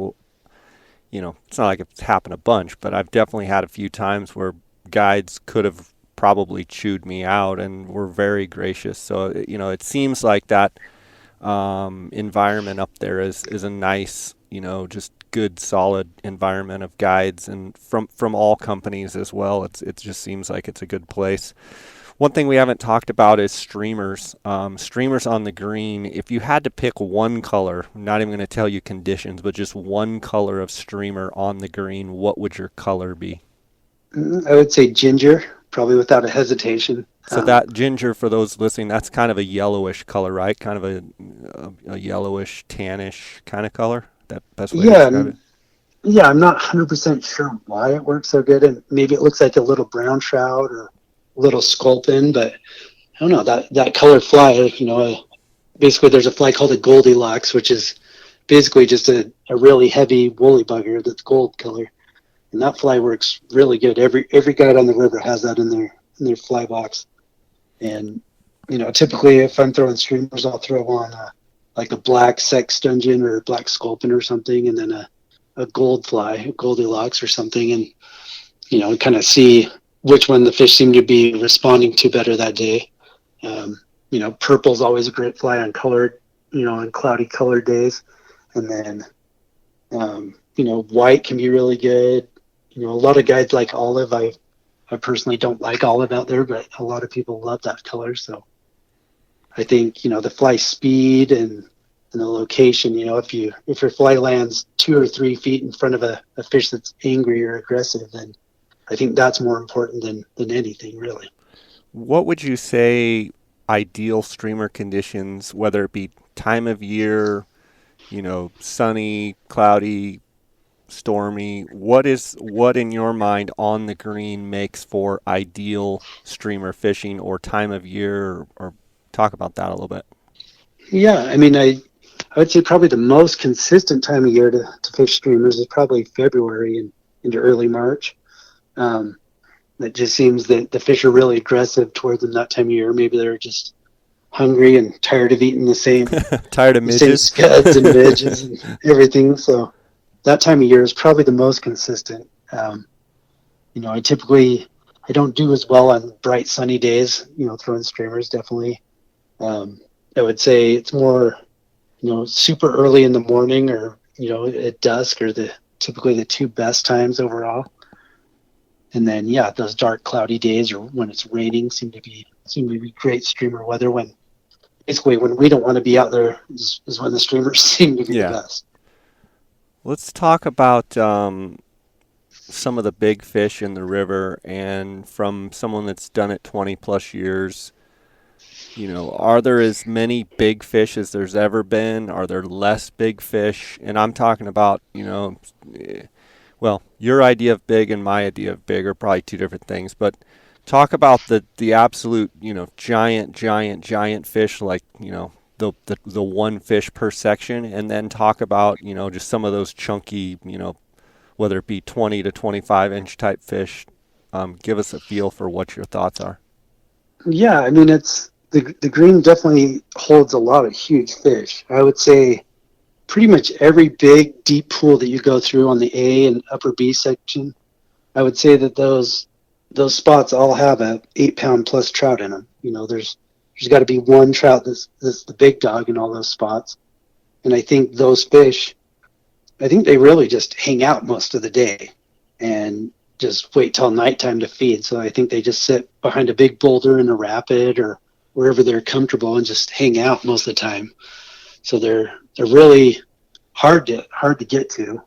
it's not like it's happened a bunch, but I've definitely had a few times where guides could have probably chewed me out and were very gracious. So, it seems like that environment up there is a nice, just good, solid environment of guides, and from all companies as well. It just seems like it's a good place. One thing we haven't talked about is streamers. Streamers on the green. If you had to pick one color, I'm not even going to tell you conditions, but just one color of streamer on the green, what would your color be? I would say ginger, probably without a hesitation. So that ginger, for those listening, that's kind of a yellowish color, right? Kind of a yellowish, tannish kind of color. That best way to describe it? Yeah, I'm not 100% sure why it works so good, and maybe it looks like a little brown trout or a little sculpin, but I don't know, that colored fly, basically there's a fly called a Goldilocks, which is basically just a really heavy woolly bugger that's gold color, and that fly works really good. Every guide on the river has that in their fly box. And typically if I'm throwing streamers, I'll throw on like a black sextungeon or a black sculpin or something, and then a gold fly, a Goldilocks or something, and kind of see which one the fish seem to be responding to better that day. Purple's always a great fly on colored, on cloudy colored days. And then, white can be really good. A lot of guides like olive. I personally don't like olive out there, but a lot of people love that color. So I think, the fly speed and the location, if your fly lands 2 or 3 feet in front of a fish that's angry or aggressive, then I think that's more important than anything, really. What would you say ideal streamer conditions, whether it be time of year, sunny, cloudy, stormy, what in your mind on the green makes for ideal streamer fishing, or time of year, or talk about that a little bit? Yeah, I mean, I would say probably the most consistent time of year to fish streamers is probably February and into early March. It just seems that the fish are really aggressive towards them that time of year. Maybe they're just hungry and tired of eating the same tired of the same midges, scuds and midges and everything. So that time of year is probably the most consistent. I don't do as well on bright sunny days, throwing streamers definitely. I would say it's more, super early in the morning or, at dusk are typically the two best times overall. And then, yeah, those dark cloudy days or when it's raining seem to be great streamer weather when we don't want to be out there is when the streamers seem to be the best. Let's talk about some of the big fish in the river, and from someone that's done it 20 plus years, are there as many big fish as there's ever been? Are there less big fish? And I'm talking about, well, your idea of big and my idea of big are probably two different things, but talk about the absolute, giant fish like, the one fish per section, and then talk about, just some of those chunky, whether it be 20 to 25 inch type fish. Give us a feel for what your thoughts are. Yeah, I mean, it's the green definitely holds a lot of huge fish. I would say pretty much every big deep pool that you go through on the A and upper B section, I would say that those spots all have a 8-pound plus trout in them. There's got to be one trout that's the big dog in all those spots. And I think those fish, they really just hang out most of the day and just wait till nighttime to feed. So I think they just sit behind a big boulder in a rapid or wherever they're comfortable and just hang out most of the time. So they're really hard to get to.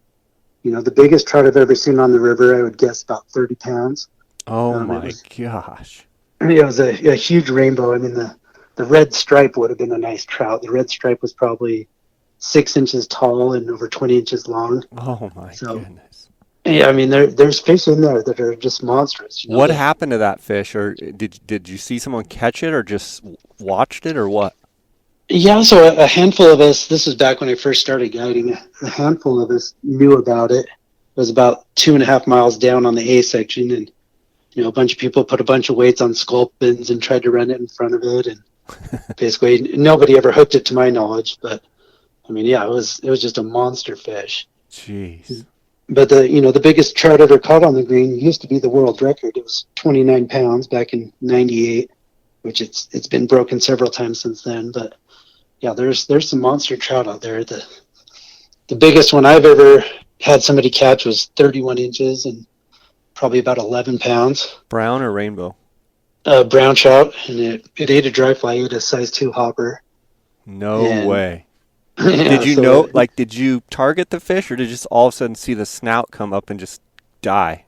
The biggest trout I've ever seen on the river, I would guess about 30 pounds. Oh my gosh. It was a huge rainbow. I mean, the red stripe would have been a nice trout. The red stripe was probably 6 inches tall and over 20 inches long. Oh my goodness. Yeah, I mean, there's fish in there that are just monstrous. What happened to that fish? Or did you see someone catch it or just watched it or what? Yeah, so a handful of us, this was back when I first started guiding, a handful of us knew about it. It was about 2.5 miles down on the A section, and a bunch of people put a bunch of weights on sculpins and tried to run it in front of it, and basically nobody ever hooked it to my knowledge. But I mean, yeah, it was just a monster fish. Jeez. But the biggest trout ever caught on the green used to be the world record. It was 29 pounds back in '98, which it's been broken several times since then. But yeah, there's some monster trout out there. The biggest one I've ever had somebody catch was 31 inches and probably about 11 pounds. Brown or rainbow? Brown trout, and it ate a dry fly. It ate a size 2 hopper. No way. Yeah, did you did you target the fish, or did you just all of a sudden see the snout come up and just die?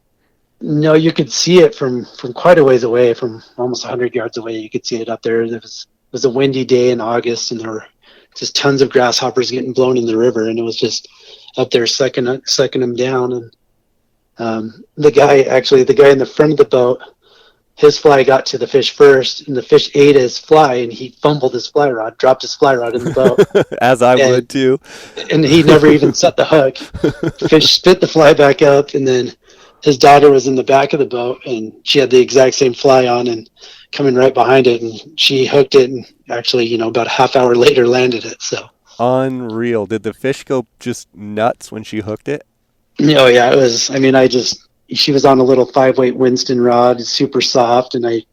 No, you could see it from quite a ways away, from almost 100 yards away. You could see it up there. It was a windy day in August, and there were just tons of grasshoppers getting blown in the river, and it was just up there sucking them down. And the guy in the front of the boat, his fly got to the fish first, and the fish ate his fly, and he fumbled his fly rod, dropped his fly rod in the boat. As I would too. And he never even set the hook. The fish spit the fly back up, and then his daughter was in the back of the boat, and she had the exact same fly on and coming right behind it, and she hooked it, and actually, about a half hour later landed it. So unreal. Did the fish go just nuts when she hooked it? Oh yeah, it was. I mean, she was on a little 5-weight Winston rod, super soft, and I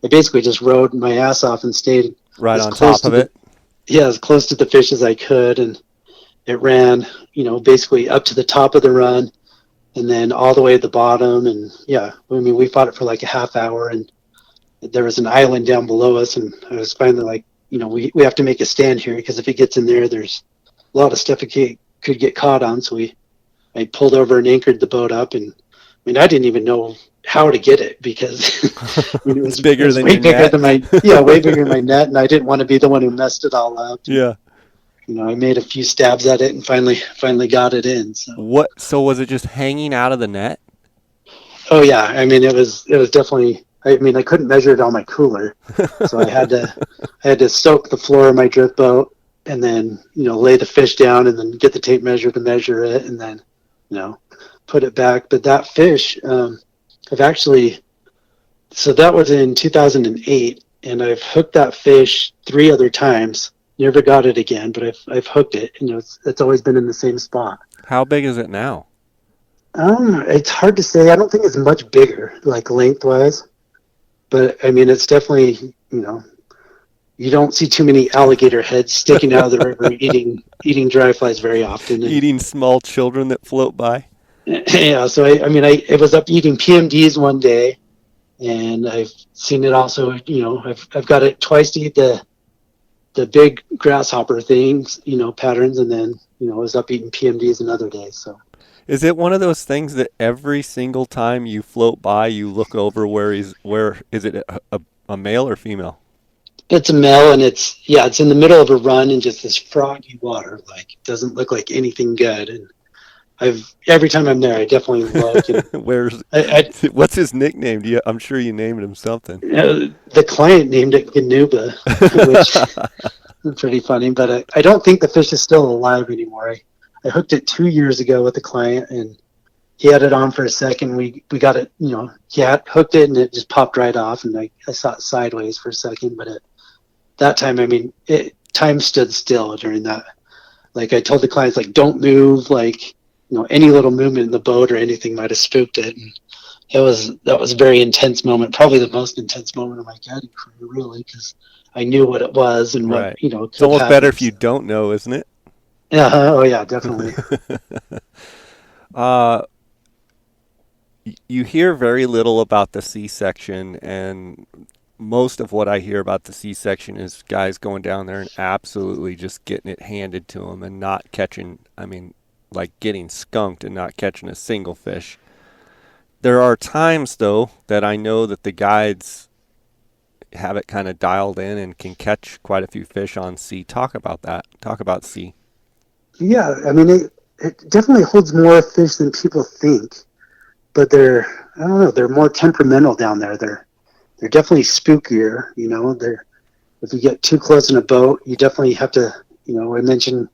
basically just rode my ass off and stayed right on top of it. Yeah, as close to the fish as I could, and it ran, basically up to the top of the run, and then all the way at the bottom. And yeah, I mean, we fought it for like a half hour, and there was an island down below us, and I was finally like, we have to make a stand here, because if it gets in there, there's a lot of stuff it could get caught on. So I pulled over and anchored the boat up, and I mean, I didn't even know how to get it, because it was bigger way bigger than way bigger than my net, and I didn't want to be the one who messed it all up. Yeah. I made a few stabs at it and finally got it in. So was it just hanging out of the net? Oh yeah, I mean, it was definitely. I mean, I couldn't measure it on my cooler, so I had to soak the floor of my drift boat, and then lay the fish down, and then get the tape measure to measure it, and then put it back. But that fish, so that was in 2008, and I've hooked that fish 3 other times. Never got it again, but I've hooked it, and it's always been in the same spot. How big is it now? It's hard to say. I don't think it's much bigger, like lengthwise, but I mean, it's definitely, you don't see too many alligator heads sticking out of the river eating dry flies very often. And Eating small children that float by? yeah, so I was up eating PMDs one day, and I've seen it also. I've got it twice to eat the big grasshopper things, patterns, and then I was up eating PMDs another day. So Is it one of those things that every single time you float by, you look over where is it a male or female? it's a male, and it's in the middle of a run and just this froggy water. Like it doesn't look like anything good. And every time I'm there, I definitely look. And Where's I what's his nickname? I'm sure you named him something. the client named it Ganuba, which is pretty funny. But I don't think the fish is still alive anymore. I hooked it 2 years ago with a client, and he had it on for a second. We got it, he had hooked it, and it just popped right off, and I saw it sideways for a second. But at that time, I mean, time stood still during that. Like I told the clients, like don't move, like any little movement in the boat or anything might have spooked it. And that was a very intense moment, probably the most intense moment of my caddy career, really, because I knew what it was and what Right. It's could almost better happen. if you don't know, isn't it? Yeah, oh yeah, definitely. uh, you hear very little about the C-section, and most of what I hear about the C-section is guys going down there and absolutely just getting it handed to them and not catching, I mean, like getting skunked and not catching a single fish. There are times, though, that I know that the guides have it kind of dialed in and can catch quite a few fish on C. Talk about that. Talk about C. Yeah, I mean, it definitely holds more fish than people think, but I don't know, they're more temperamental down there. They're definitely spookier, they're, if you get too close in a boat, you definitely have to, I mentioned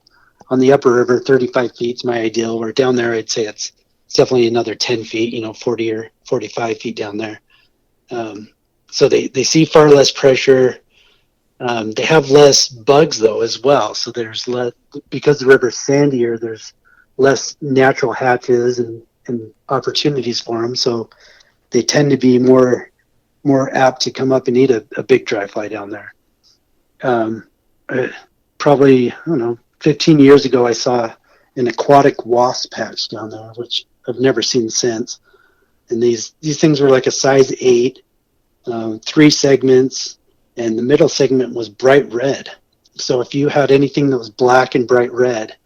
on the upper river, 35 feet is my ideal, where down there, I'd say it's definitely another 10 feet, 40 or 45 feet down there. So they see far less pressure. They have less bugs though as well. So there's less, because the river's sandier, there's less natural hatches and opportunities for them. So they tend to be more apt to come up and eat a big dry fly down there. Probably, I don't know, 15 years ago, I saw an aquatic wasp patch down there, which I've never seen since. And these things were like a size 8, 3 segments, and the middle segment was bright red. So if you had anything that was black and bright red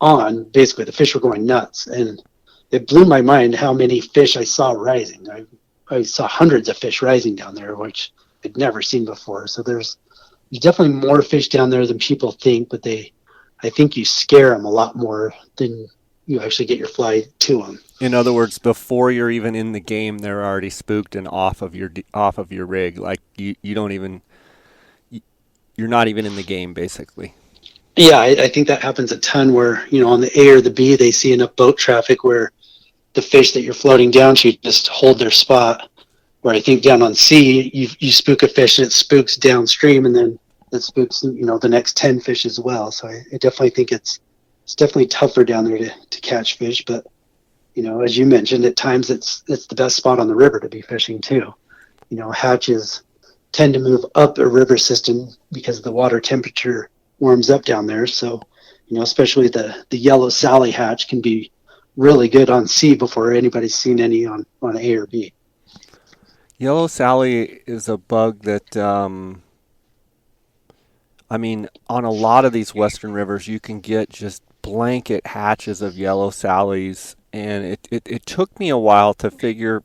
on, basically the fish were going nuts. And it blew my mind how many fish I saw rising. I saw hundreds of fish rising down there, which I'd never seen before. So there's definitely more fish down there than people think, but I think you scare them a lot more than you actually get your fly to them. In other words, before you're even in the game, they're already spooked and off of your rig. Like you don't even, you're not even in the game basically. Yeah, I think that happens a ton where, on the A or the B, they see enough boat traffic where the fish that you're floating down to just hold their spot. Where I think down on C, you spook a fish and it spooks downstream, and then it spooks, the next 10 fish as well. So I definitely think it's definitely tougher down there to catch fish. But, as you mentioned, at times it's the best spot on the river to be fishing too. Hatches tend to move up a river system because the water temperature warms up down there. So, especially the yellow sally hatch can be really good on C before anybody's seen any on A or B. Yellow Sally is a bug that, I mean, on a lot of these western rivers, you can get just blanket hatches of yellow sallies, and it took me a while to figure,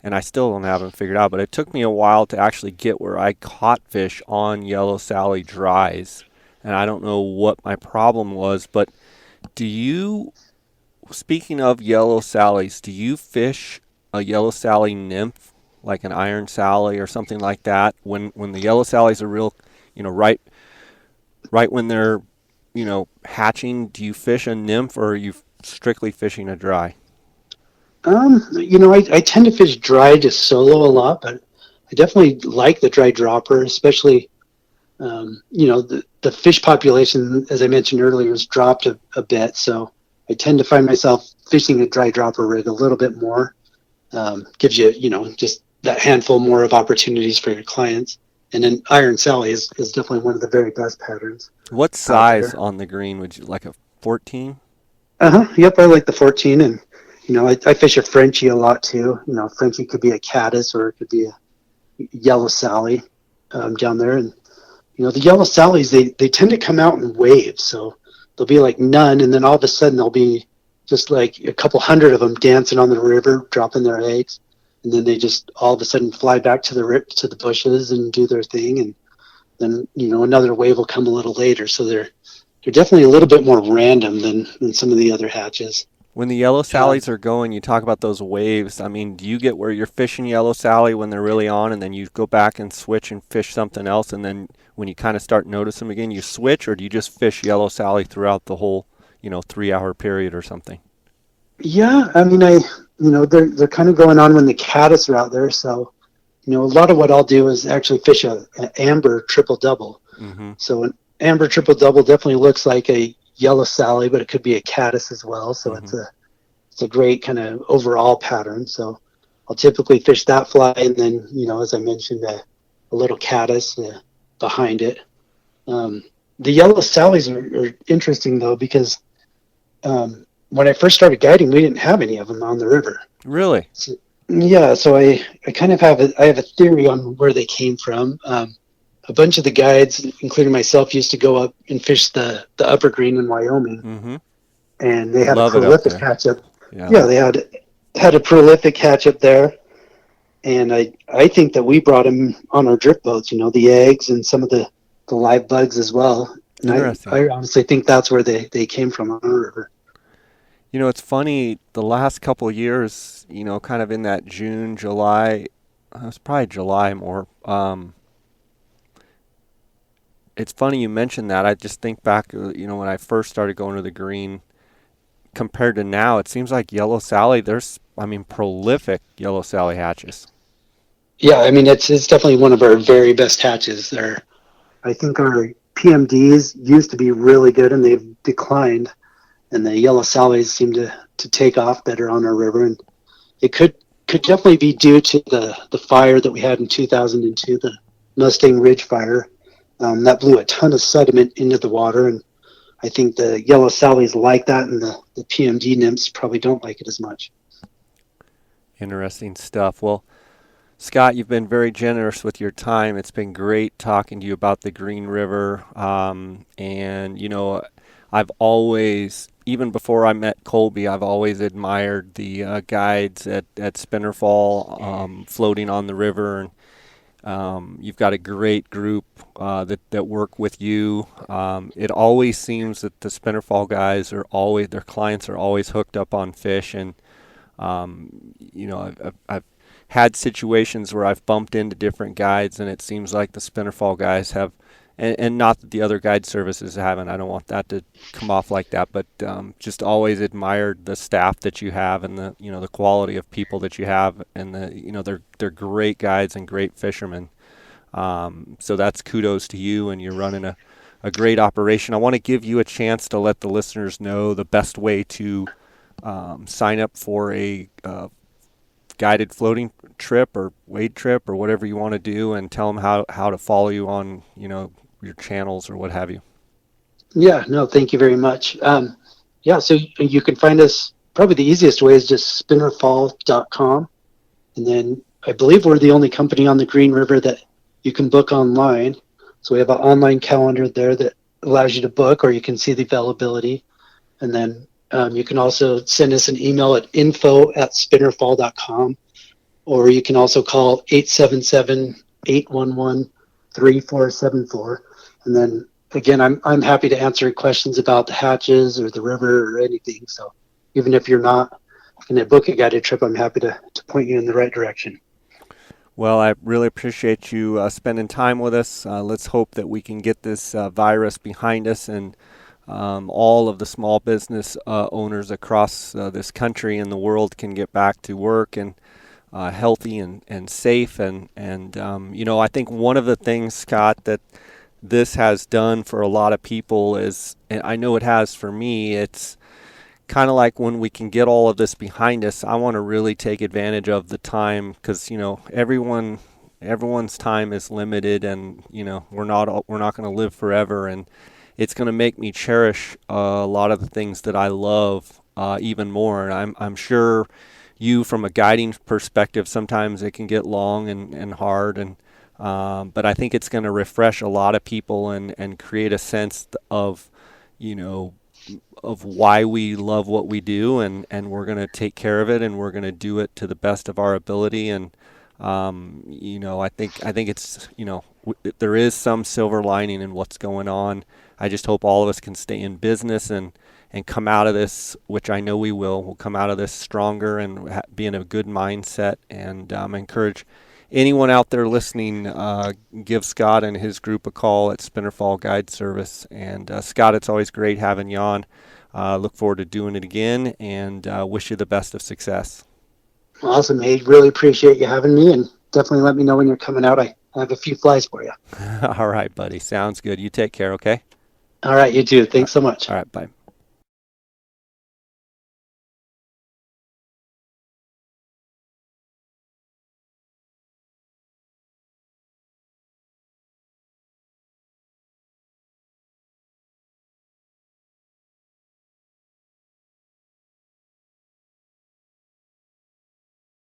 and I still don't have them figured out, but it took me a while to actually get where I caught fish on yellow sally dries, and I don't know what my problem was, but speaking of yellow sallies, do you fish a yellow sally nymph, like an iron sally or something like that, when the yellow sallies are real, right when they're, hatching? Do you fish a nymph, or are you strictly fishing a dry? I tend to fish dry just solo a lot, but I definitely like the dry dropper, especially, the fish population, as I mentioned earlier, has dropped a bit. So I tend to find myself fishing a dry dropper rig a little bit more. Gives you, just that handful more of opportunities for your clients. And then Iron Sally is definitely one of the very best patterns What out size there. on the green would you like, a 14? Yep, I like the 14, and I fish a Frenchie a lot too. Frenchie could be a Caddis or it could be a yellow Sally down there, and the yellow Sallies they tend to come out in waves, so there'll be like none, and then all of a sudden there'll be just like a couple hundred of them dancing on the river, dropping their eggs, and then they just all of a sudden fly back to the bushes and do their thing, and then another wave will come a little later. So they're definitely a little bit more random than some of the other hatches. When the yellow Um, sallies are going, you talk about those waves. I mean, do you get where you're fishing yellow sally when they're really on, and then you go back and switch and fish something else, and then when you kind of start notice them again, you switch, or do you just fish yellow sally throughout the whole, 3-hour period or something? yeah, I mean, they're kind of going on when the caddis are out there. So a lot of what I'll do is actually fish an amber triple double. Mm-hmm. So an amber triple double definitely looks like a yellow Sally, but it could be a caddis as well. So Mm-hmm. it's a great kind of overall pattern. So I'll typically fish that fly, and then as I mentioned, a little caddis behind it. Um, the yellow Sallies are interesting though because when I first started guiding, we didn't have any of them on the river. Really? So, yeah, so I kind of have a theory on where they came from. A bunch of the guides, including myself, used to go up and fish the upper green in Wyoming, Mm-hmm. and they had a Love it up prolific there. catch up. Yeah. Yeah, they had a prolific catch up there, and I think that we brought them on our drift boats. The eggs and some of the live bugs as well. And Interesting. I honestly think that's where they came from on our river. It's funny, the last couple of years, kind of in that June, July, it's probably July more. It's funny you mentioned that. I just think back, when I first started going to the green compared to now, it seems like Yellow Sally, prolific Yellow Sally hatches. Yeah, I mean it's definitely one of our very best hatches there. I think our PMDs used to be really good and they've declined, and the yellow sallies seem to take off better on our river. And it could definitely be due to the fire that we had in 2002, the Mustang Ridge fire. That blew a ton of sediment into the water, and I think the yellow sallies like that, and the PMD nymphs probably don't like it as much. Interesting stuff. Well, Scott, you've been very generous with your time. It's been great talking to you about the Green River. And, I've always, even before I met Colby, I've always admired the guides at Spinnerfall floating on the river. And you've got a great group that work with you. It always seems that the Spinnerfall guys their clients are always hooked up on fish. And, I've had situations where I've bumped into different guides, and it seems like the Spinnerfall guys have, and not that the other guide services haven't. I don't want that to come off like that, but just always admired the staff that you have and the quality of people that you have, and they're great guides and great fishermen. So that's kudos to you, and you're running a great operation. I want to give you a chance to let the listeners know the best way to sign up for a guided floating trip or wade trip or whatever you want to do, and tell them how to follow you on your channels or what have you. Yeah, no, thank you very much. Yeah, so you can find us. Probably the easiest way is just spinnerfall.com. And then I believe we're the only company on the Green River that you can book online. So we have an online calendar there that allows you to book, or you can see the availability. And then you can also send us an email at info@spinnerfall.com, or you can also call 877-811-3474. And then again, I'm happy to answer questions about the hatches or the river or anything. So even if you're not going to book a guided trip, I'm happy to point you in the right direction. Well, I really appreciate you spending time with us. Let's hope that we can get this virus behind us, and all of the small business owners across this country and the world can get back to work and healthy and safe. And I think one of the things, Scott, that this has done for a lot of people is, and I know it has for me, it's kind of like when we can get all of this behind us, I want to really take advantage of the time, because everyone's time is limited, and we're not going to live forever, and it's going to make me cherish a lot of the things that I love even more. And I'm sure you, from a guiding perspective, sometimes it can get long and hard, and but I think it's going to refresh a lot of people and create a sense of you know of why we love what we do, and we're going to take care of it, and we're going to do it to the best of our ability. And I think it's there is some silver lining in what's going on. I just hope all of us can stay in business and come out of this, which I know we will. We'll come out of this stronger and be in a good mindset. And I encourage anyone out there listening, give Scott and his group a call at Spinnerfall Guide Service. And Scott, it's always great having you on. Look forward to doing it again, and wish you the best of success. Awesome, hey, really appreciate you having me, and definitely let me know when you're coming out. I have a few flies for you. All right, buddy. Sounds good. You take care, okay? All right, you too. Thanks so much. All right, bye.